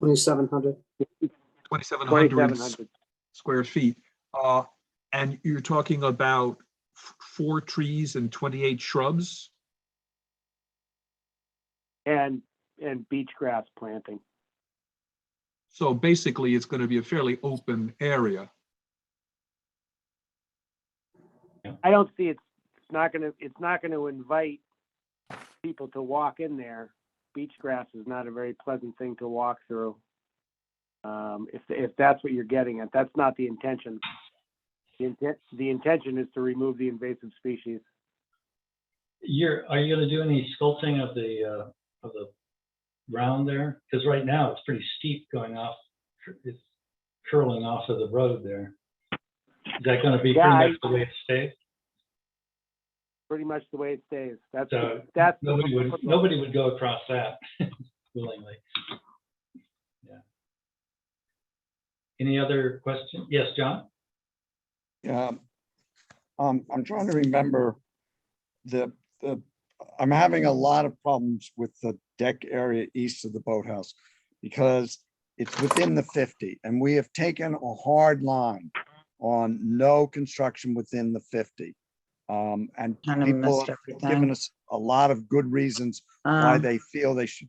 2,700 square feet. And you're talking about 4 trees and 28 shrubs? And beach grass planting. So basically, it's going to be a fairly open area. I don't see it's not going to invite people to walk in there. Beach grass is not a very pleasant thing to walk through. If that's what you're getting at, that's not the intention. The intention is to remove the invasive species. Are you going to do any sculpting of the ground there? Because right now it's pretty steep going off. It's curling off of the road there. Is that going to be pretty much the way it stays? Pretty much the way it stays. That's nobody would go across that willingly. Yeah. Any other questions? Yes, John? Yeah. I'm trying to remember I'm having a lot of problems with the deck area east of the boathouse because it's within the 50, and we have taken a hard line on no construction within the 50. And people have given us a lot of good reasons why they feel they should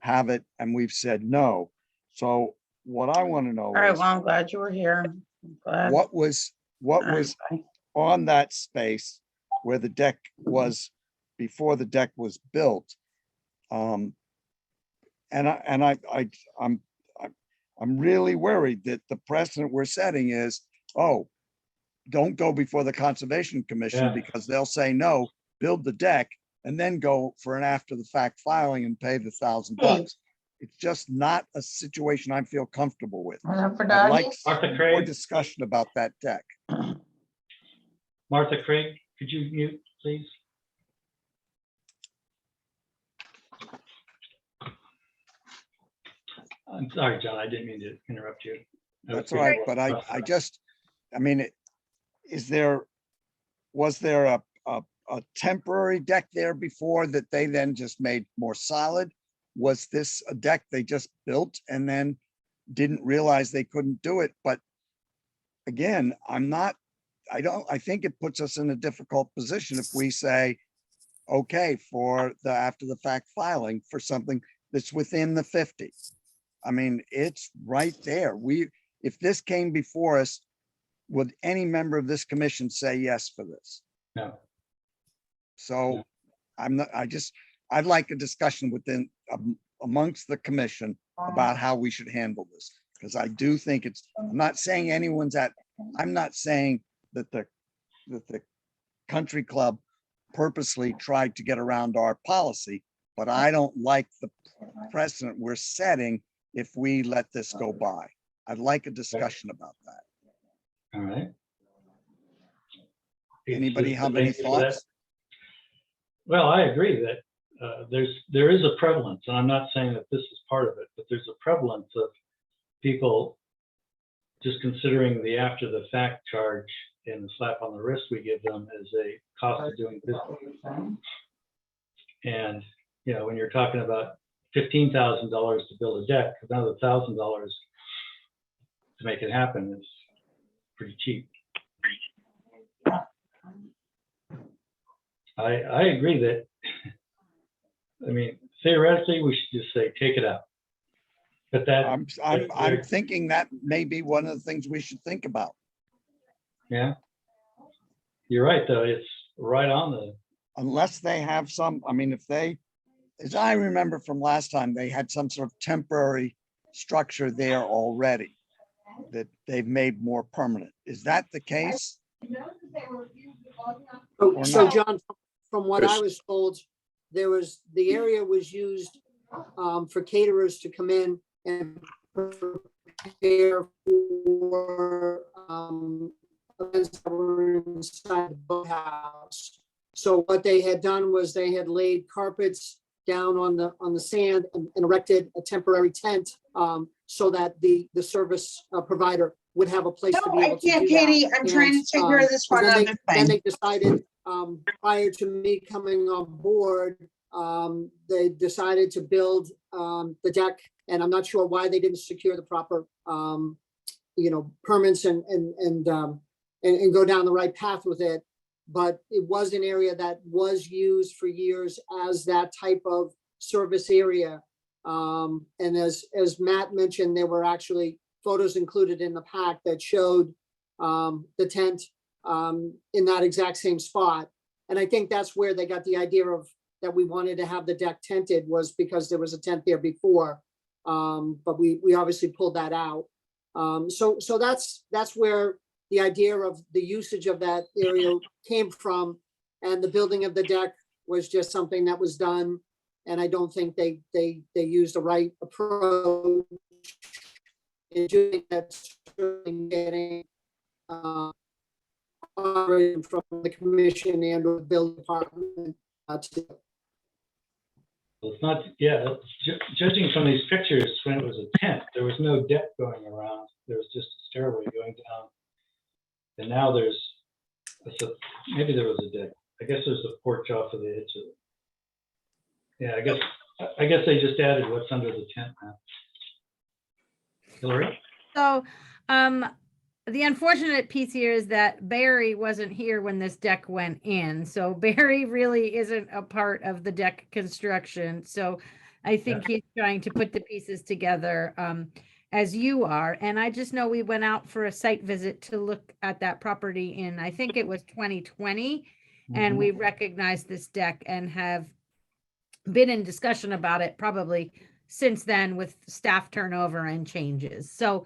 have it, and we've said no. So what I want to know All right, is, well, I'm glad you were here. what was on that space where the deck was before the deck was built. I'm really worried that the precedent we're setting is, oh, don't go before the Conservation Commission Yeah. because they'll say, no, build the deck and then go for an after the fact filing and pay the $1,000. It's just not a situation I feel comfortable with. I'd like Martha more Craig, discussion about that deck. Martha Craig, could you mute, please? I'm sorry, John, I didn't mean to interrupt you. That's all right, but I just, I mean, was there a temporary deck there before that they then just made more solid? Was this a deck they just built and then didn't realize they couldn't do it? But again, I think it puts us in a difficult position if we say, okay, for the after the fact filing for something that's within the 50. I mean, it's right there. If this came before us, would any member of this commission say yes for this? No. So I'd like a discussion within, amongst the commission about how we should handle this. Because I do think I'm not saying I'm not saying that the country club purposely tried to get around our policy, but I don't like the precedent we're setting if we let this go by. I'd like a discussion about that. All right. Anybody have any thoughts? Well, I agree that there is a prevalence, and I'm not saying that this is part of it, but there's a prevalence of people just considering the after the fact charge and the slap on the wrist we give them as a cost of doing business. And, you know, when you're talking about $15,000 to build a deck, another $1,000 to make it happen is pretty cheap. I agree that, I mean, theoretically, we should just say, take it out. But that I'm thinking that may be one of the things we should think about. Yeah. You're right, though. It's right on the. Unless they have some, I mean, if they, as I remember from last time, they had some sort of temporary structure there already that they've made more permanent. Is that the case? Or So not? John, from what I was told, the area was used for caterers to come in and prepare for events that were inside the boathouse. So what they had done was they had laid carpets down on the sand and erected a temporary tent so that the service provider would have a place to be able to do that. Katie, I'm trying to take care of this one other Then thing. they decided, prior to me coming on board, they decided to build the deck, and I'm not sure why they didn't secure the proper, permits and go down the right path with it. But it was an area that was used for years as that type of service area. And as Matt mentioned, there were actually photos included in the pack that showed the tent in that exact same spot. And I think that's where they got the idea of that we wanted to have the deck tented, was because there was a tent there before. But we obviously pulled that out. So that's where the idea of the usage of that area came from. And the building of the deck was just something that was done. And I don't think they used the right approach in doing that, getting from the commission and or the building department. It's not, judging from these pictures, when it was a tent, there was no deck going around. There was just a stairway going down. And now maybe there was a deck. I guess there's a porch off of the edge of it. Yeah, I guess they just added what's under the tent now. Hillary? So, the unfortunate piece here is that Barry wasn't here when this deck went in. So Barry really isn't a part of the deck construction. So I think he's trying to put the pieces together as you are. And I just know we went out for a site visit to look at that property in, I think it was 2020. And we recognized this deck and have been in discussion about it probably since then with staff turnover and changes. So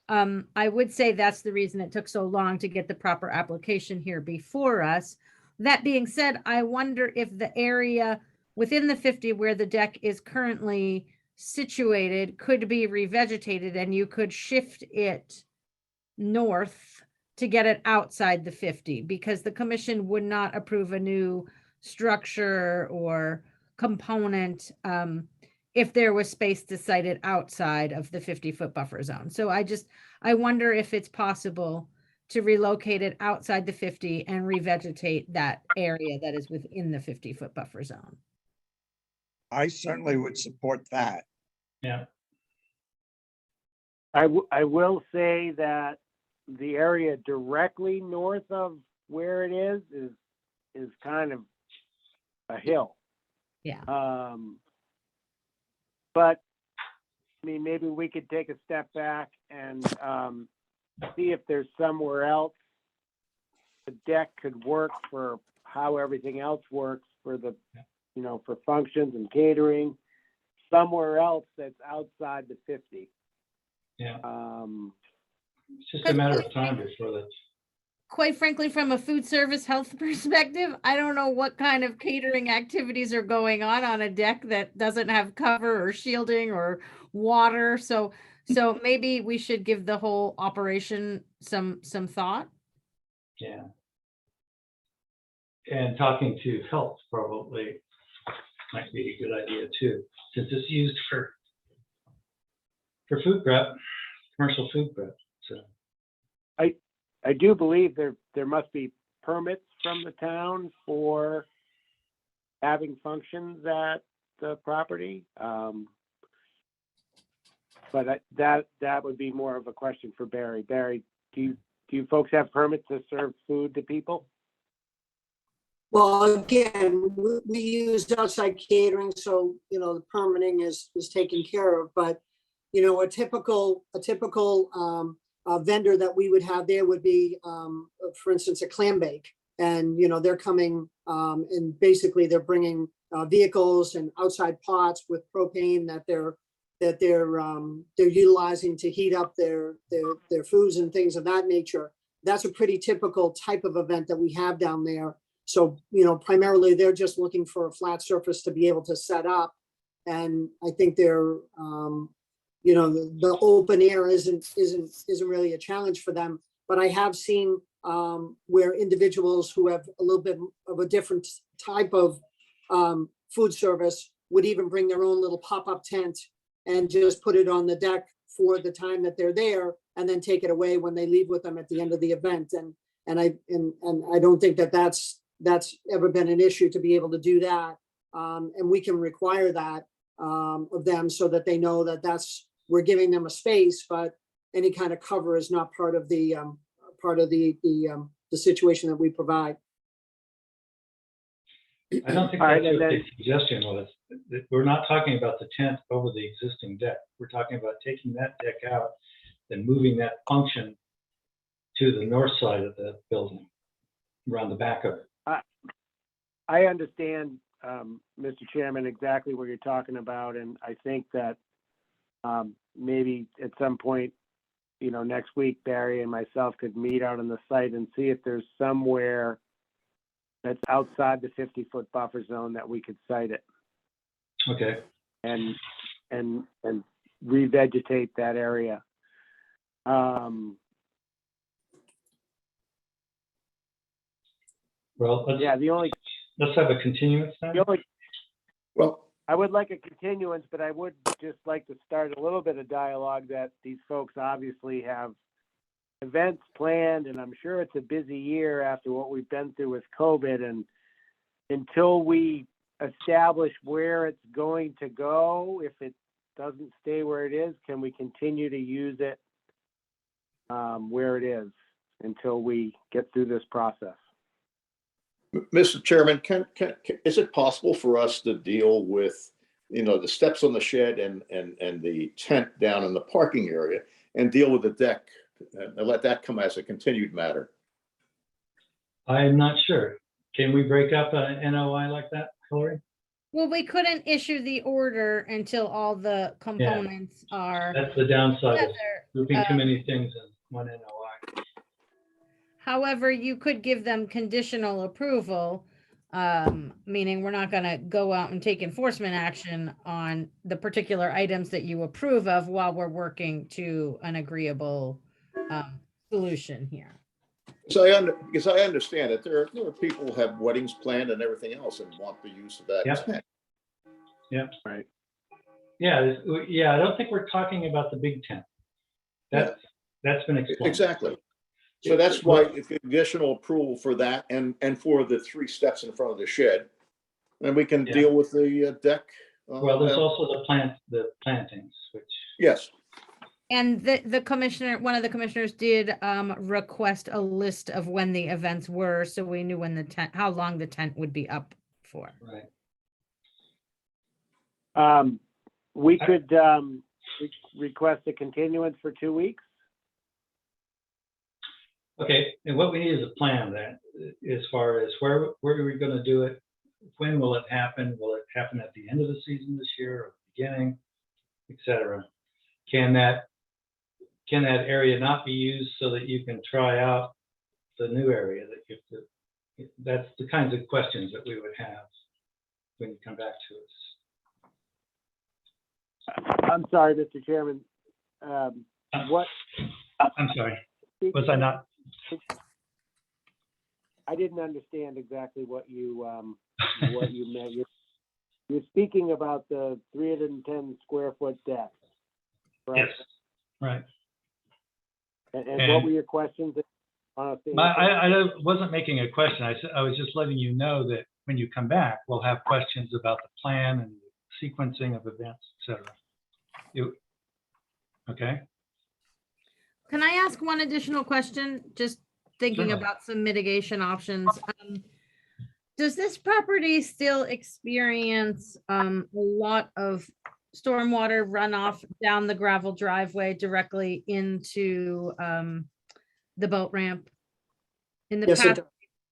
I would say that's the reason it took so long to get the proper application here before us. That being said, I wonder if the area within the 50 where the deck is currently situated could be revegetated and you could shift it north to get it outside the 50, because the commission would not approve a new structure or component if there was space to site it outside of the 50-foot buffer zone. So I wonder if it's possible to relocate it outside the 50 and revegetate that area that is within the 50-foot buffer zone. I certainly would support that. Yeah. I will say that the area directly north of where it is kind of a hill. Yeah. But I mean, maybe we could take a step back and see if there's somewhere else the deck could work for how everything else works for the, you know, for functions and catering, somewhere else that's outside the 50. Yeah. It's just a matter of time before that. Quite frankly, from a food service health perspective, I don't know what kind of catering activities are going on a deck that doesn't have cover or shielding or water. So maybe we should give the whole operation some thought. Yeah. And talking to health probably might be a good idea too, since it's used for food prep, commercial food prep. So I do believe there must be permits from the town for having functions at the property. But that would be more of a question for Barry. Barry, do you folks have permits to serve food to people? Well, again, we use outside catering, so, you know, the permitting is taken care of, but, you know, a typical vendor that we would have there would be, for instance, a clam bake. And, you know, they're coming and basically they're bringing vehicles and outside pots with propane that they're utilizing to heat up their foods and things of that nature. That's a pretty typical type of event that we have down there. So, you know, primarily they're just looking for a flat surface to be able to set up. And I think they're, you know, the open air isn't really a challenge for them. But I have seen where individuals who have a little bit of a different type of food service would even bring their own little pop-up tent and just put it on the deck for the time that they're there, and then take it away when they leave with them at the end of the event. And I don't think that's ever been an issue to be able to do that. And we can require that of them so that they know that we're giving them a space, but any kind of cover is not part of the situation that we provide. I don't think that's what the suggestion was. We're not talking about the tent over the existing deck. We're talking about taking that deck out and moving that function to the north side of the building, around the back of it. I understand, Mr. Chairman, exactly what you're talking about, and I think that maybe at some point, you know, next week, Barry and myself could meet out on the site and see if there's somewhere that's outside the 50-foot buffer zone that we could site it. Okay. And revegetate that area. Well, let's have a continuance then. Well, I would like a continuance, but I would just like to start a little bit of dialogue that these folks obviously have events planned, and I'm sure it's a busy year after what we've been through with COVID. And until we establish where it's going to go, if it doesn't stay where it is, can we continue to use it where it is until we get through this process? Mr. Chairman, is it possible for us to deal with, you know, the steps on the shed and the tent down in the parking area and deal with the deck and let that come as a continued matter? I'm not sure. Can we break up an NOI like that, Hillary? Well, we couldn't issue the order until all the components are. That's the downside of together. grouping too many things in one NOI. However, you could give them conditional approval, meaning we're not gonna go out and take enforcement action on the particular items that you approve of while we're working to an agreeable solution here. Because I understand that there are people who have weddings planned and everything else and want the use of that Yeah. tent. Yeah. Right. Yeah, I don't think we're talking about the big tent. That's been explained. Exactly. So that's why if additional approval for that and for the 3 steps in front of the shed, then we can deal with the deck. Well, there's also the plantings, which. Yes. And the commissioner, one of the commissioners did request a list of when the events were, so we knew when the tent, how long the tent would be up for. Right. We could request a continuance for 2 weeks. Okay, and what we need is a plan then, as far as where are we gonna do it? When will it happen? Will it happen at the end of the season this year or the beginning, et cetera? Can that area not be used so that you can try out the new area that's the kinds of questions that we would have when you come back to us. I'm sorry, Mr. Chairman. What? I'm sorry, was I not? I didn't understand exactly what you meant. You're speaking about the 310 square foot deck, right? Yes, right. And what were your questions? I wasn't making a question. I was just letting you know that when you come back, we'll have questions about the plan and sequencing of events, et cetera. Okay. Can I ask one additional question? Just thinking Sure. about some mitigation options. Does this property still experience a lot of stormwater runoff down the gravel driveway directly into the boat ramp? In the Yes, it past, does.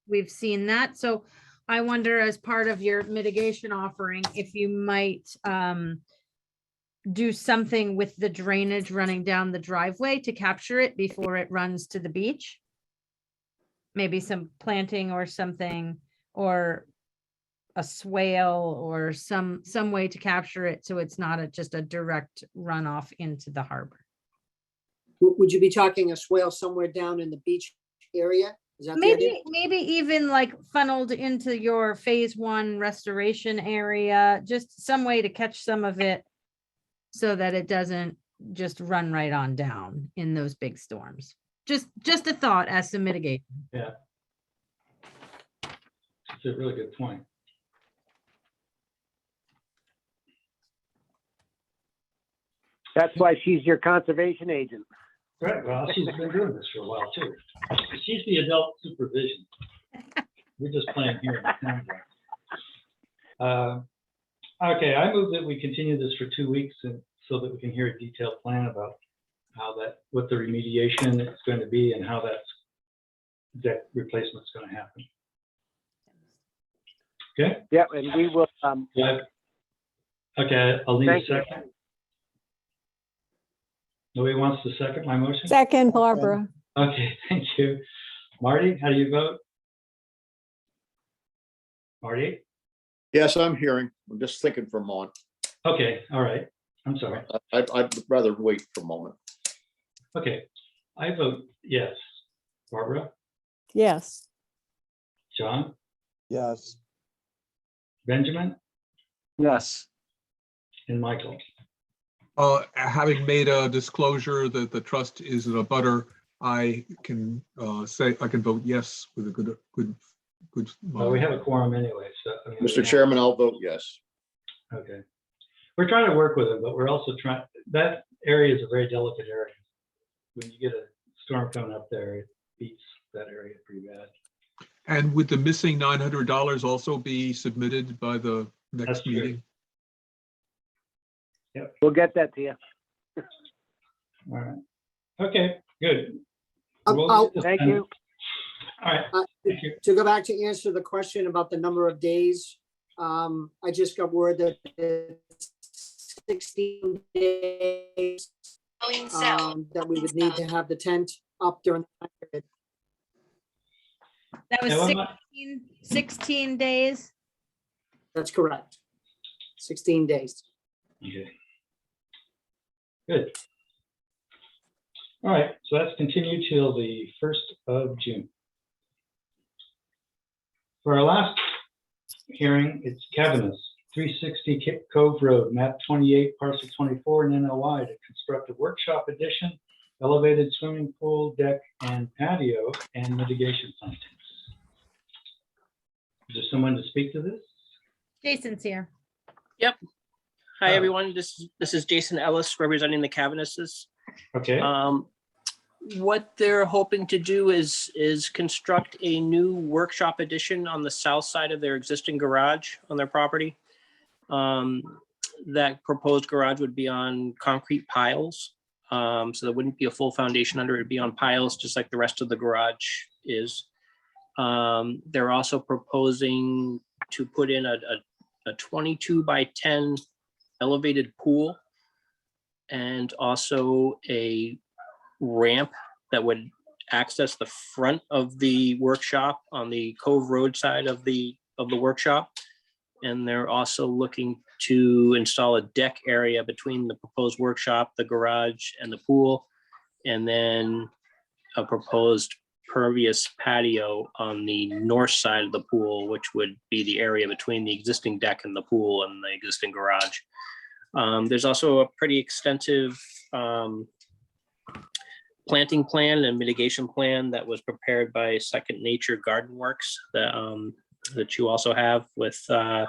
we've seen that. So I wonder, as part of your mitigation offering, if you might do something with the drainage running down the driveway to capture it before it runs to the beach. Maybe some planting or something, or a swale or some way to capture it so it's not just a direct runoff into the harbor. Would you be talking a swale somewhere down in the beach area? Is that the idea? Maybe even like funneled into your phase 1 restoration area, just some way to catch some of it so that it doesn't just run right on down in those big storms. Just a thought as to mitigate. Yeah. It's a really good point. That's why she's your conservation agent. Right, well, she's been doing this for a while too. She's the adult supervision. We're just playing here in the town. Okay, I move that we continue this for 2 weeks and so that we can hear a detailed plan about what the remediation is going to be and how that replacement's going to happen. Okay? Yeah, and we will, Okay, I'll need a Thank you. second. Nobody wants to second my motion? Second, Barbara. Okay, thank you. Marty, how do you vote? Marty? Yes, I'm hearing. I'm just thinking for a moment. Okay, all right. I'm sorry. I'd rather wait for a moment. Okay, I vote yes. Barbara? Yes. John? Yes. Benjamin? Yes. And Michael? Having made a disclosure that the trust is in a butter, I can say I can vote yes with a good. Well, we have a quorum anyway, so. I mean, Mr. Chairman, I'll vote yes. Okay. We're trying to work with them, but we're also trying, that area is a very delicate area. When you get a storm coming up there, it beats that area pretty bad. And would the missing $900 also be submitted by the next That's true. meeting? Yep. we'll get that to you. All right. Okay, good. Thank you. All right. Thank you. To go back to answer the question about the number of days I just got word that it's 16 days that we would need to have the tent up during the time period. That was Now, I'm not- 16 days. That's correct. 16 days. Okay. Good. All right, so that's continued till the 1st of June. For our last hearing, it's Cavanaugh's, 360 Cove Road, map 28, parcel 24, and NOI to construct a workshop addition, elevated swimming pool, deck, and patio, and mitigation plantings. Is there someone to speak to this? Jason's here. Yep. Hi, Oh. everyone. This is Jason Ellis representing the Cavanisses. Okay. What they're hoping to do is construct a new workshop addition on the south side of their existing garage on their property. That proposed garage would be on concrete piles. So there wouldn't be a full foundation under it. It'd be on piles, just like the rest of the garage is. They're also proposing to put in a 22 by 10 elevated pool and also a ramp that would access the front of the workshop on the Cove Road side of the workshop. And they're also looking to install a deck area between the proposed workshop, the garage, and the pool, and then a proposed pervious patio on the north side of the pool, which would be the area between the existing deck and the pool and the existing garage. There's also a pretty extensive planting plan and mitigation plan that was prepared by Second Nature Garden Works that you also have with a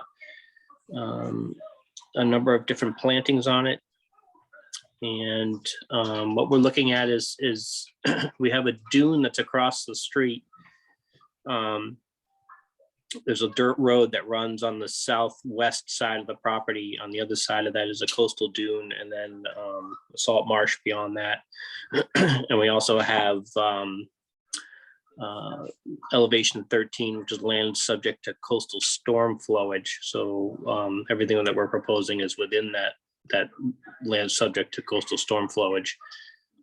number of different plantings on it. And what we're looking at is we have a dune that's across the street. There's a dirt road that runs on the southwest side of the property. On the other side of that is a coastal dune, and then a salt marsh beyond that. And we also have elevation 13, which is land subject to coastal storm flowage. So everything that we're proposing is within that land subject to coastal storm flowage.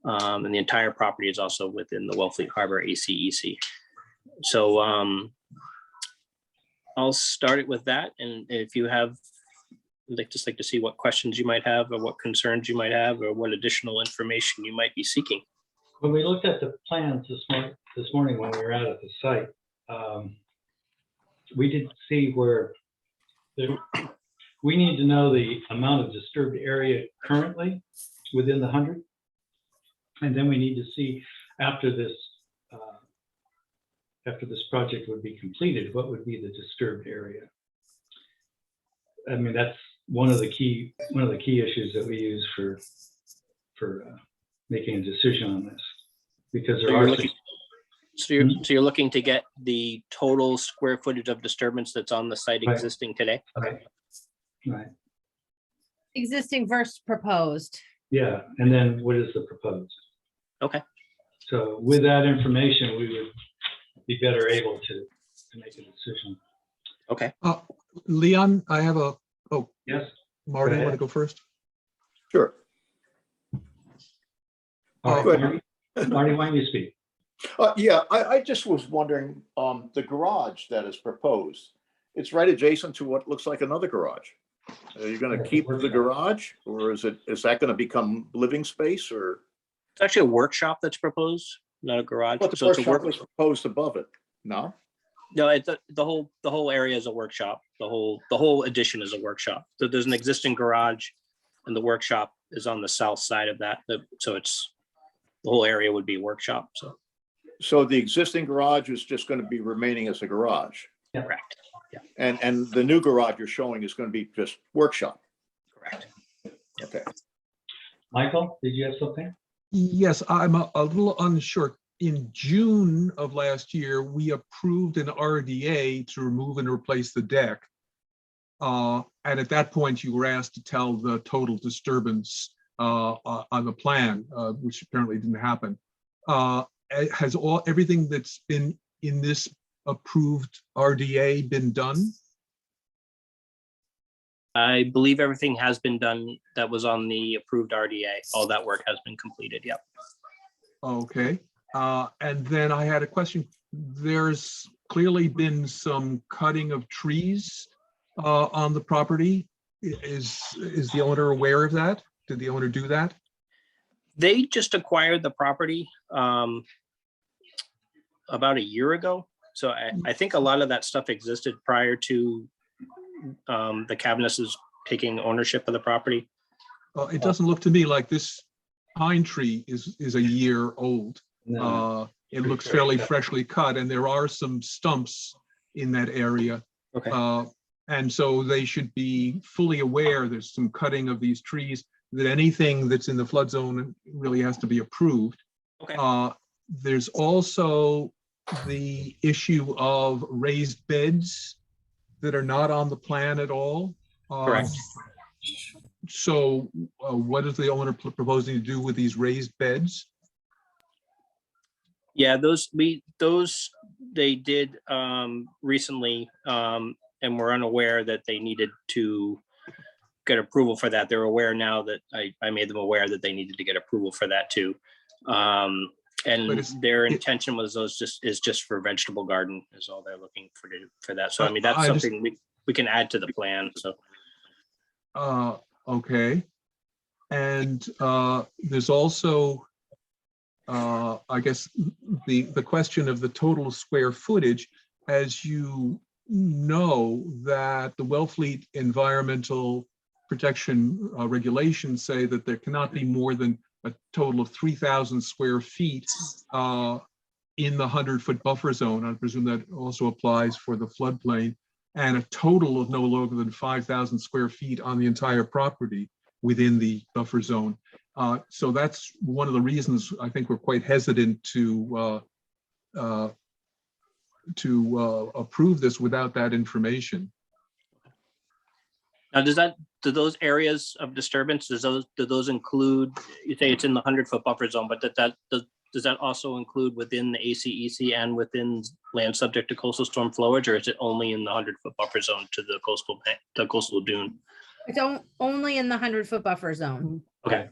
And the entire property is also within the Wellfleet Harbor ACEC. So I'll start it with that. And if you have, I'd just like to see what questions you might have or what concerns you might have or what additional information you might be seeking. When we looked at the plans this morning when we were out at the site, we did see where we need to know the amount of disturbed area currently within the 100. And then we need to see after this project would be completed, what would be the disturbed area? I mean, that's one of the key issues that we use for making a decision on this, because there are. So you're looking to get the total square footage of disturbance that's on the site existing today? Right. Existing versus proposed. Yeah, and then what is the proposed? Okay. So with that information, we would be better able to make a decision. Okay. Leon, I have Yes. Marty, Go you want to ahead. go first? Sure. All right, Go ahead. Marty, why don't you speak? Yeah, I just was wondering, the garage that is proposed, it's right adjacent to what looks like another garage. Are you going to keep the garage, or is that going to become living space, or? It's actually a workshop that's proposed, not a garage. But the So it's a workshop was proposed above it, no? No, it's the whole area is a workshop. The whole addition is a workshop. So there's an existing garage, and the workshop is on the south side of that. So it's the whole area would be workshop. So the existing garage is just going to be remaining as a garage? Yeah. Correct. Yeah. And the new garage you're showing is going to be just workshop? Correct. Okay. Michael, did you have something? Yes, I'm a little unsure. In June of last year, we approved an RDA to remove and replace the deck. And at that point, you were asked to tell the total disturbance on the plan, which apparently didn't happen. Has everything that's been in this approved RDA been done? I believe everything has been done that was on the approved RDA. All that work has been completed. Yep. Okay, and then I had a question. There's clearly been some cutting of trees on the property. Is the owner aware of that? Did the owner do that? They just acquired the property about a year ago. So I think a lot of that stuff existed prior to the Cabinets taking ownership of the property. It doesn't look to me like this pine tree is a year old. No. It looks fairly freshly cut, and there are some stumps in that area. Okay. And so they should be fully aware there's some cutting of these trees, that anything that's in the flood zone really has to be approved. Okay. There's also the issue of raised beds that are not on the plan at all. Correct. So what is the owner proposing to do with these raised beds? Yeah, those they did recently, and we're unaware that they needed to get approval for that. They're aware now that I made them aware that they needed to get approval for that too. And their intention was is just for vegetable garden is all they're looking for that. So I mean, that's something we can add to the plan. So. Okay. And there's also, I guess, the question of the total square footage. As you know, that the Wellfleet environmental protection regulations say that there cannot be more than a total of 3,000 square feet in the 100-foot buffer zone. I presume that also applies for the floodplain, and a total of no longer than 5,000 square feet on the entire property within the buffer zone. So that's one of the reasons I think we're quite hesitant to approve this without that information. Now, do those areas of disturbance, do those include, you say it's in the 100-foot buffer zone, but does that also include within the ACEC and within land subject to coastal storm flowage, or is it only in the 100-foot buffer zone to the coastal dune? It's only in the 100-foot buffer zone. Okay.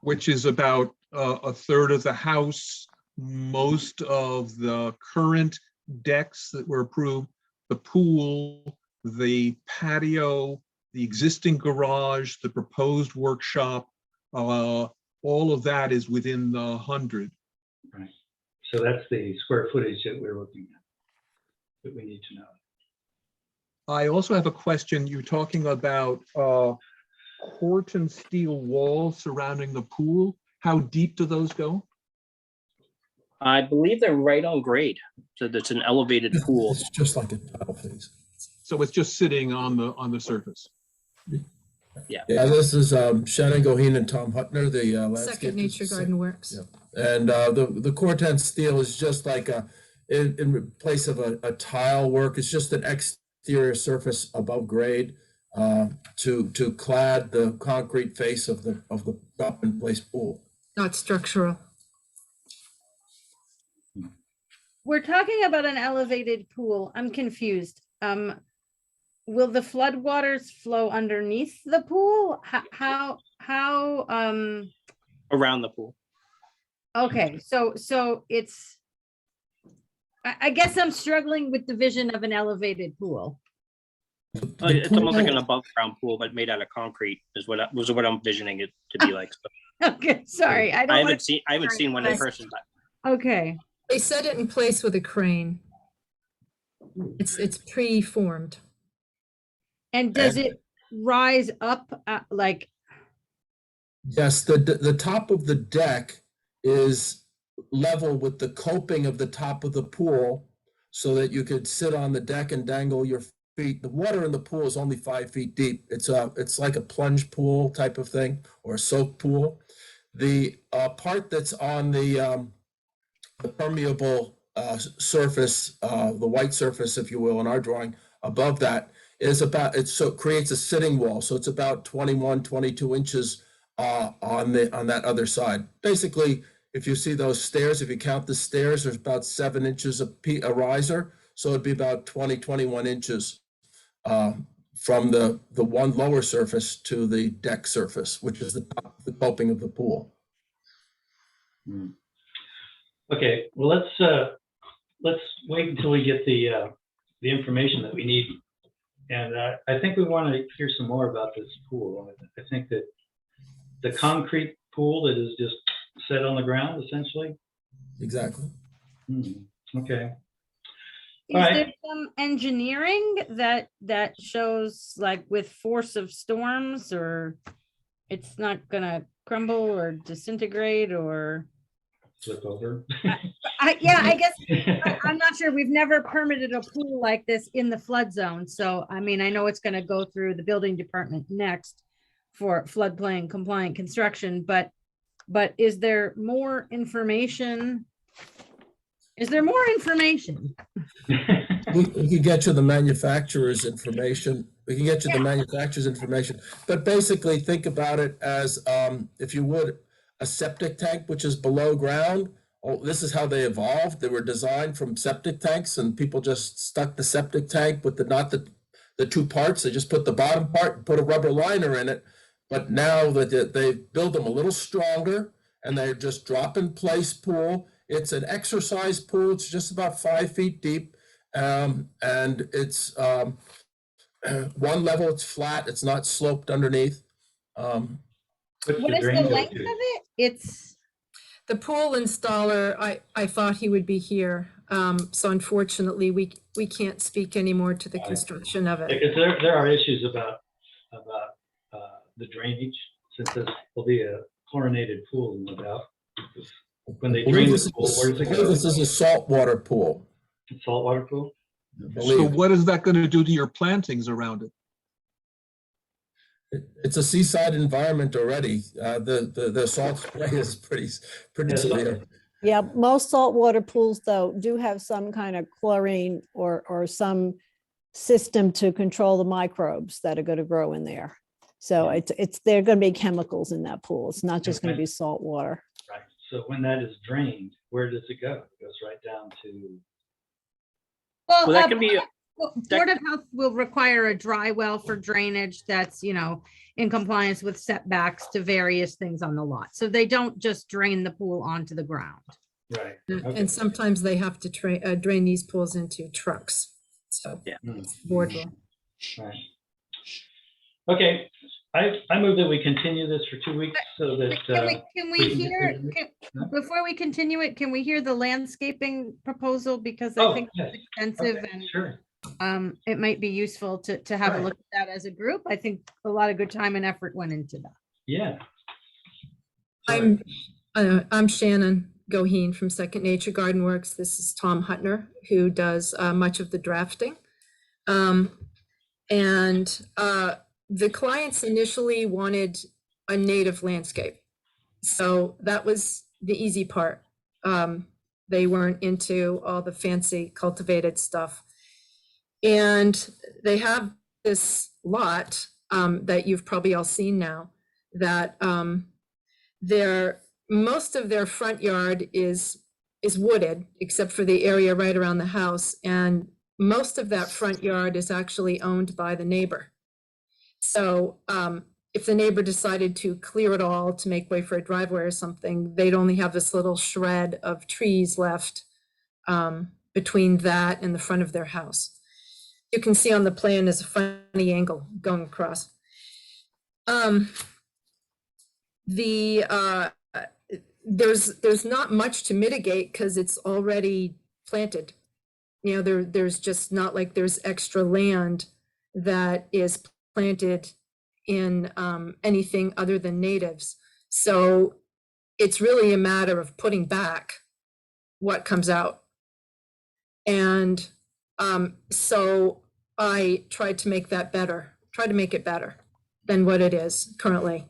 Which is about a third of the house, most of the current decks that were approved, the pool, the patio, the existing garage, the proposed workshop, all of that is within the 100. Right. So that's the square footage that we're looking at, that we need to know. I also have a question. You're talking about Horton steel walls surrounding the pool. How deep do those go? I believe they're right on grade. So that's an elevated pool. It's just like a tile phase. So it's just sitting on the surface. Yeah. Yeah, this is Shannon Goheen and Tom Hutner, the landscape. Second Nature Garden Works. Yeah. And the Corten steel is just like in place of a tile work. It's just an exterior surface above grade to clad the concrete face of the up in place pool. Not structural. We're talking about an elevated pool. I'm confused. Will the floodwaters flow underneath the pool? How Around the pool. okay, so it's, I guess I'm struggling with the vision of an elevated pool. It's almost like an above ground pool, but made out of concrete is what I'm envisioning it to be like. So, Okay, sorry. I haven't seen one in person, but Okay. They set it in place with a crane. It's pre-formed. And does it rise up like? Yes, the top of the deck is level with the coping of the top of the pool so that you could sit on the deck and dangle your feet. The water in the pool is only 5 feet deep. It's like a plunge pool type of thing or a soak pool. The part that's on the permeable surface, the white surface, if you will, in our drawing above that is so it creates a sitting wall. So it's about 21, 22 inches on that other side. Basically, if you see those stairs, if you count the stairs, there's about 7 inches a riser. So it'd be about 20, 21 inches from the one lower surface to the deck surface, which is the coping of the pool. Okay, well, let's wait until we get the information that we need. And I think we want to hear some more about this pool. I think that the concrete pool that is just set on the ground, essentially. Exactly. Okay. Is there some engineering that shows like with force of storms, or it's not gonna crumble or disintegrate or Flip over? I guess I'm not sure. We've never permitted a pool like this in the flood zone. So, I mean, I know it's going to go through the building department next for floodplain compliant construction, but is there more information? Is there more information? We can get you the manufacturer's information. We can get you the manufacturer's information. But basically, think about it as, if you would, a septic tank, which is below ground. Oh, this is how they evolved. They were designed from septic tanks, and people just stuck the septic tank with not the two parts. They just put the bottom part and put a rubber liner in it. But now that they build them a little stronger, and they're just drop in place pool. It's an exercise pool. It's just about 5 feet deep. And it's one level, it's flat, it's not sloped underneath. What is the length of it? It's the pool installer. I thought he would be here. So unfortunately, we can't speak anymore to the construction of it. Because there are issues about the drainage, since this will be a chlorinated pool, no doubt. When they drain the pool, where does it go? This is a saltwater pool. Saltwater pool? So what is that going to do to your plantings around it? It's a seaside environment already. The salt spray is pretty severe. Yeah, most saltwater pools though do have some kind of chlorine or some system to control the microbes that are going to grow in there. So there are going to be chemicals in that pool. It's not just going to be salt water. Right. So when that is drained, where does it go? It goes right down to. well, Well, that can be. Board of Health will require a dry well for drainage that's, in compliance with setbacks to various things on the lot. So they don't just drain the pool onto the ground. Right. And sometimes they have to drain these pools into trucks. So yeah, it's board law. Right. Okay, I move that we continue this for 2 weeks so that. Can we hear, before we continue it, can we hear the landscaping proposal? Because I think it's extensive and sure. It might be useful to have a look at that as a group. I think a lot of good time and effort went into that. Yeah. I'm Shannon Goheen from Second Nature Garden Works. This is Tom Hutner, who does much of the drafting. The clients initially wanted a native landscape. So that was the easy part. They weren't into all the fancy cultivated stuff. And they have this lot that you've probably all seen now, that most of their front yard is wooded, except for the area right around the house. And most of that front yard is actually owned by the neighbor. So if the neighbor decided to clear it all to make way for a driveway or something, they'd only have this little shred of trees left between that and the front of their house. You can see on the plan is a funny angle going across. There's not much to mitigate because it's already planted. There's just not like there's extra land that is planted in anything other than natives. So it's really a matter of putting back what comes out. And so I tried to make that better, try to make it better than what it is currently.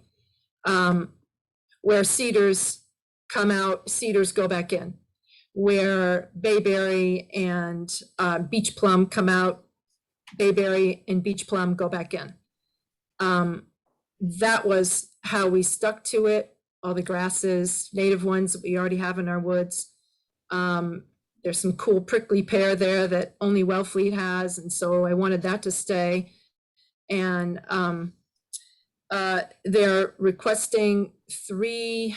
Where cedars come out, cedars go back in. Where bayberry and beach plum come out, bayberry and beach plum go back in. That was how we stuck to it. All the grasses, native ones that we already have in our woods. There's some cool prickly pear there that only Wellfleet has, and so I wanted that to stay. And they're requesting 3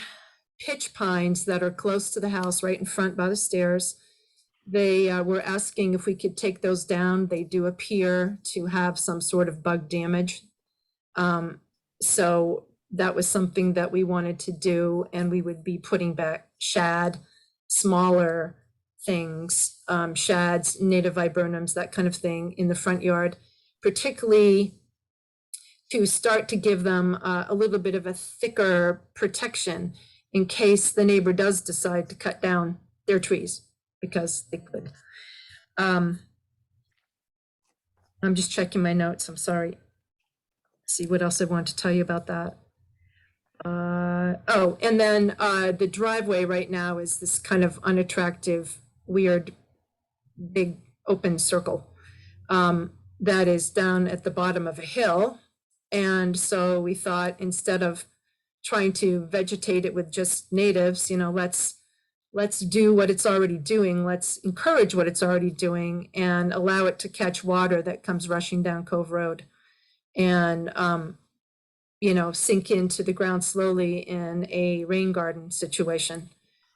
pitch pines that are close to the house, right in front by the stairs. They were asking if we could take those down. They do appear to have some sort of bug damage. So that was something that we wanted to do, and we would be putting back shad, smaller things, shads, native viburnums, that kind of thing in the front yard, particularly to start to give them a little bit of a thicker protection in case the neighbor does decide to cut down their trees, because they could. I'm just checking my notes, I'm sorry. See what else I want to tell you about that. Oh, and then the driveway right now is this kind of unattractive, weird, big open circle that is down at the bottom of a hill. And so we thought, instead of trying to vegetate it with just natives, let's do what it's already doing. Let's encourage what it's already doing and allow it to catch water that comes rushing down Cove Road, and sink into the ground slowly in a rain garden situation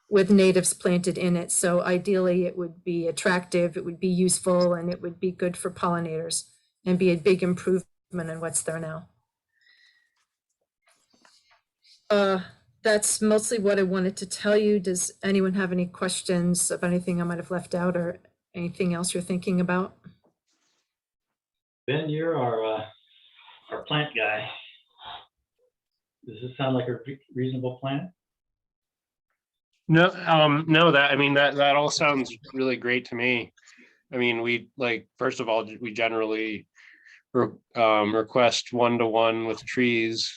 with natives planted in it. So ideally it would be attractive, it would be useful, and it would be good for pollinators and be a big improvement in what's there now. That's mostly what I wanted to tell you. Does anyone have any questions of anything I might have left out, or anything else you're thinking about? Ben, you're our plant guy. Does this sound like a reasonable plan? No, that all sounds really great to me. I mean, first of all, we generally request 1-to-1 with trees.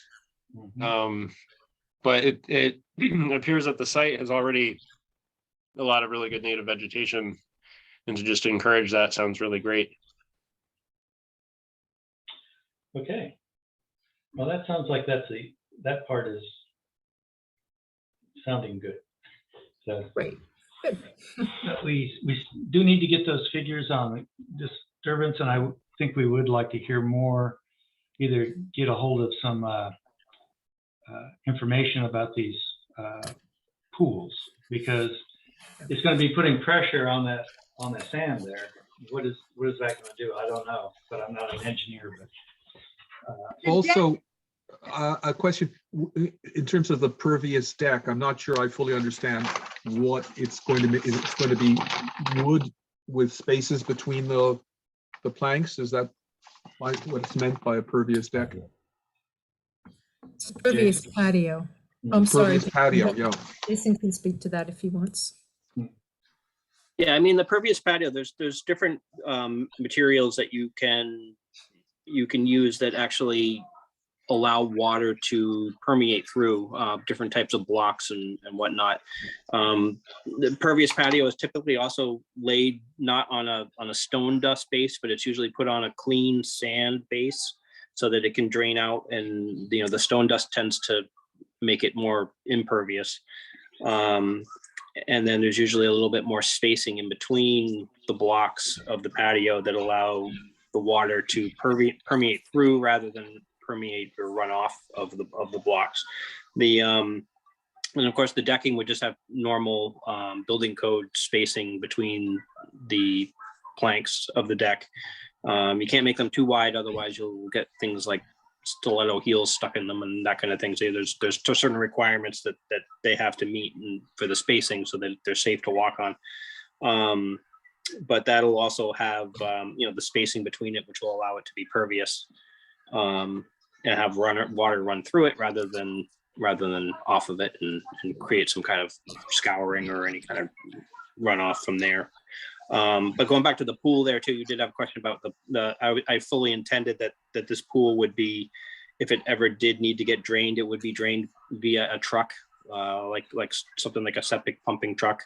But it appears that the site has already a lot of really good native vegetation, and to just encourage that sounds really great. Okay. Well, that sounds like that part is sounding good. So great. we do need to get those figures on disturbance, and I think we would like to hear more, either get a hold of some information about these pools, because it's going to be putting pressure on that sand there. What is that going to do? I don't know, but I'm not an engineer. But Also, a question in terms of the pervious deck. I'm not sure I fully understand what it's going to be. Is it going to be wood with spaces between the planks? Is that what it's meant by a pervious deck? Pervious patio. I'm sorry. Pervious patio, yeah. Jason can speak to that if he wants. Yeah, I mean, the pervious patio, there's different materials that you can use that actually allow water to permeate through different types of blocks and whatnot. The pervious patio is typically also laid not on a stone dust base, but it's usually put on a clean sand base so that it can drain out, and the stone dust tends to make it more impervious. And then there's usually a little bit more spacing in between the blocks of the patio that allow the water to permeate through rather than permeate or run off of the blocks. And of course the decking would just have normal building code spacing between the planks of the deck. You can't make them too wide, otherwise you'll get things like stiletto heels stuck in them and that kind of thing. So there's certain requirements that they have to meet for the spacing so that they're safe to walk on. But that'll also have the spacing between it, which will allow it to be pervious, and have water run through it rather than off of it, and create some kind of scouring or any kind of runoff from there. But going back to the pool there too, you did have a question about I fully intended that this pool would be, if it ever did need to get drained, it would be drained via a truck, like something like a septic pumping truck.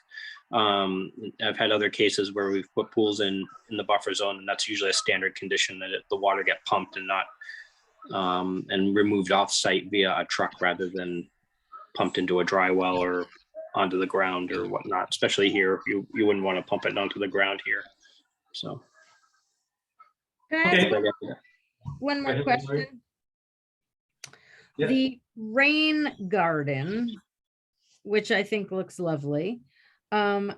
I've had other cases where we've put pools in the buffer zone, and that's usually a standard condition, that the water get pumped and not and removed off site via a truck rather than pumped into a dry well or onto the ground or whatnot. Especially here, you wouldn't want to pump it onto the ground here. So Okay. one Go more ahead, Lori. question. Yeah. The rain garden, which I think looks lovely,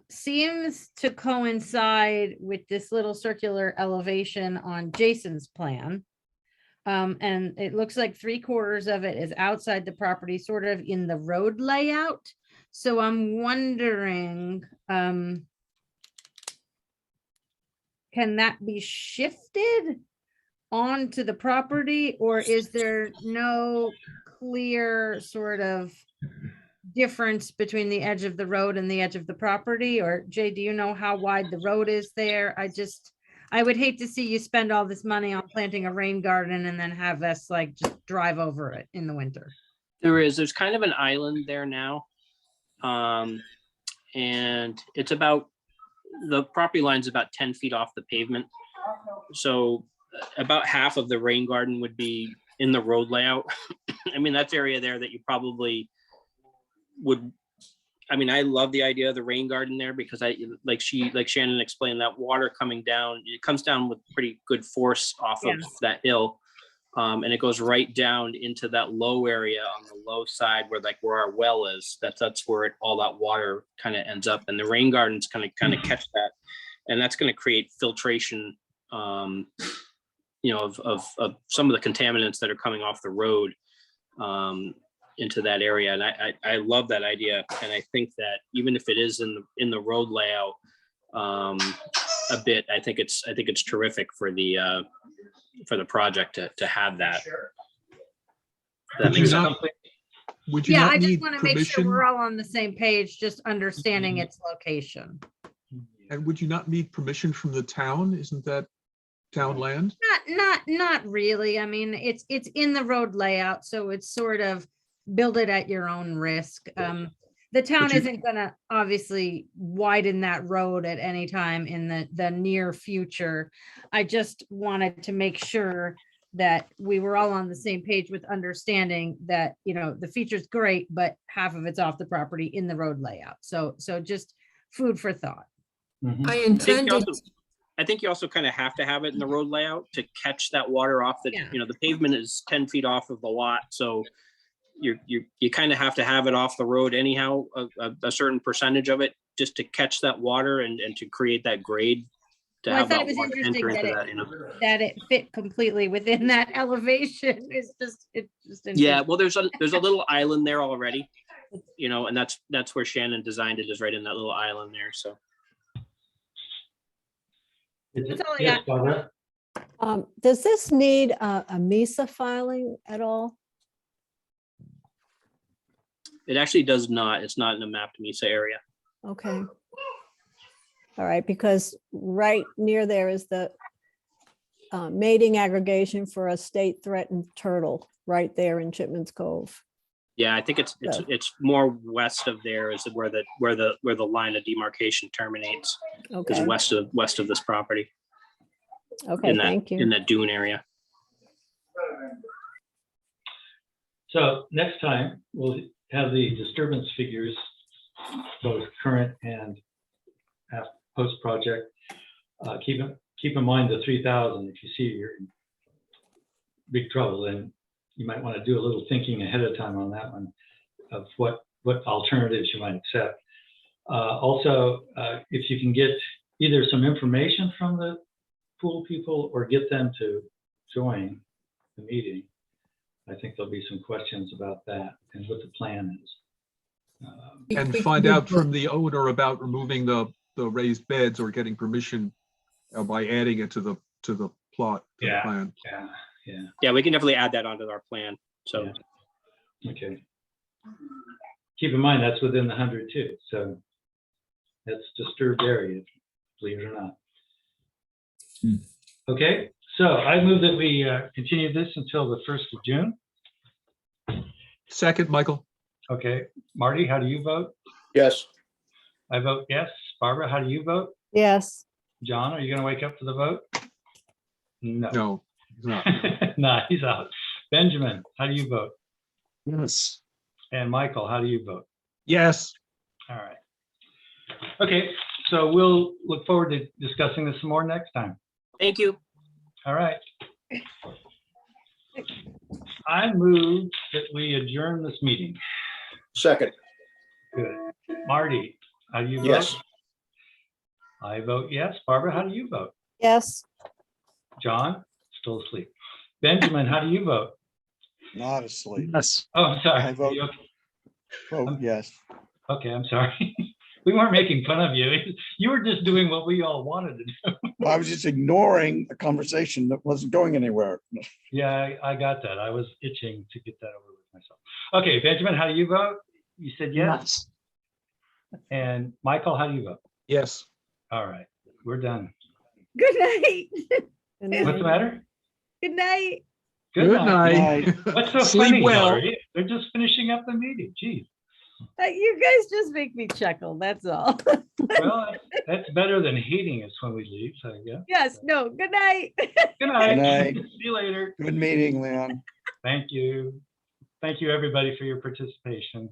seems to coincide with this little circular elevation on Jason's plan. And it looks like 3/4 of it is outside the property, sort of in the road layout. So I'm wondering, can that be shifted onto the property, or is there no clear sort of difference between the edge of the road and the edge of the property? Or Jay, do you know how wide the road is there? I would hate to see you spend all this money on planting a rain garden and then have us like just drive over it in the winter. There's kind of an island there now. And it's about, the property line's about 10 feet off the pavement. So about half of the rain garden would be in the road layout. I mean, that's area there that you probably would, I mean, I love the idea of the rain garden there because like Shannon explained, that water coming down, it comes down with pretty good force off of that hill. And it goes right down into that low area on the low side where our well is. That's where all that water kind of ends up. And the rain garden's kind of catch that. And that's going to create filtration, of some of the contaminants that are coming off the road into that area. And I love that idea. And I think that even if it is in the road layout a bit, I think it's terrific for the project to have that. Would you not I just need want to make sure permission? we're all on the same page, just understanding its location. And would you not need permission from the town? Isn't that town land? Not really. I mean, it's in the road layout, so it's sort of build it at your own risk. The town isn't gonna obviously widen that road at any time in the near future. I just wanted to make sure that we were all on the same page with understanding that, the feature's great, but half of it's off the property in the road layout. So just food for thought. I intended, I think you also kind of have to have it in the road layout to catch that water off the, the pavement is 10 feet off of the lot. So you kind of have to have it off the road anyhow, a certain percentage of it, just to catch that water and to create that grade. Well, I thought it was interesting that it fit completely within that elevation. It's just yeah. Well, there's a little island there already, and that's where Shannon designed it, is right in that little island there. So. That's all I Yes, got. Barbara? Does this need a MISA filing at all? It actually does not. It's not in a mapped MESA area. Okay. All right, because right near there is the mating aggregation for a state threatened turtle right there in Chipman's Cove. Yeah, I think it's more west of there is where the line of demarcation terminates. Okay. Is west of this property. Okay, thank you. In that dune area. So next time we'll have the disturbance figures, both current and post-project. Keep in mind the 3,000. If you see you're in big trouble, then you might want to do a little thinking ahead of time on that one of what alternatives you might accept. Also, if you can get either some information from the pool people or get them to join the meeting, I think there'll be some questions about that and what the plan is. And find out from the owner about removing the raised beds or getting permission by adding it to the plot, to the plan. Yeah, we can definitely add that onto our plan. So. Okay. Keep in mind, that's within the 100 too. So that's disturbed area, believe it or not. Okay, so I move that we continue this until the 1st of June. Second, Michael. Okay, Marty, how do you vote? Yes. I vote yes. Barbara, how do you vote? Yes. John, are you going to wake up to the vote? No. No, he's not. Nah, he's out. Benjamin, how do you vote? Yes. And Michael, how do you vote? Yes. All right. Okay, so we'll look forward to discussing this some more next time. Thank you. All right. I move that we adjourn this meeting. Second, Good. Marty, how do you vote? yes. I vote yes. Barbara, how do you vote? Yes. John, still asleep. Benjamin, how do you vote? Not asleep. Yes. Oh, I'm sorry. I Are vote- you okay? Oh, yes. Okay, I'm sorry. We weren't making fun of you. You were just doing what we all wanted to do. I was just ignoring a conversation that wasn't going anywhere. Yeah, I got that. I was itching to get that over with myself. Okay, Benjamin, how do you vote? You said yes. And Michael, how do you vote? Yes. All right, we're done. Good night. What's the matter? Good night. Good night. Night. What's so Sleep funny, well. Hillary? They're just finishing up the meeting. Geez. You guys just make me chuckle. That's all. Well, that's better than hating us when we leave. So yeah. Yes. No. Good night. Good night. Good night. See you later. Good meeting, Leon. Thank you. Thank you, everybody, for your participation.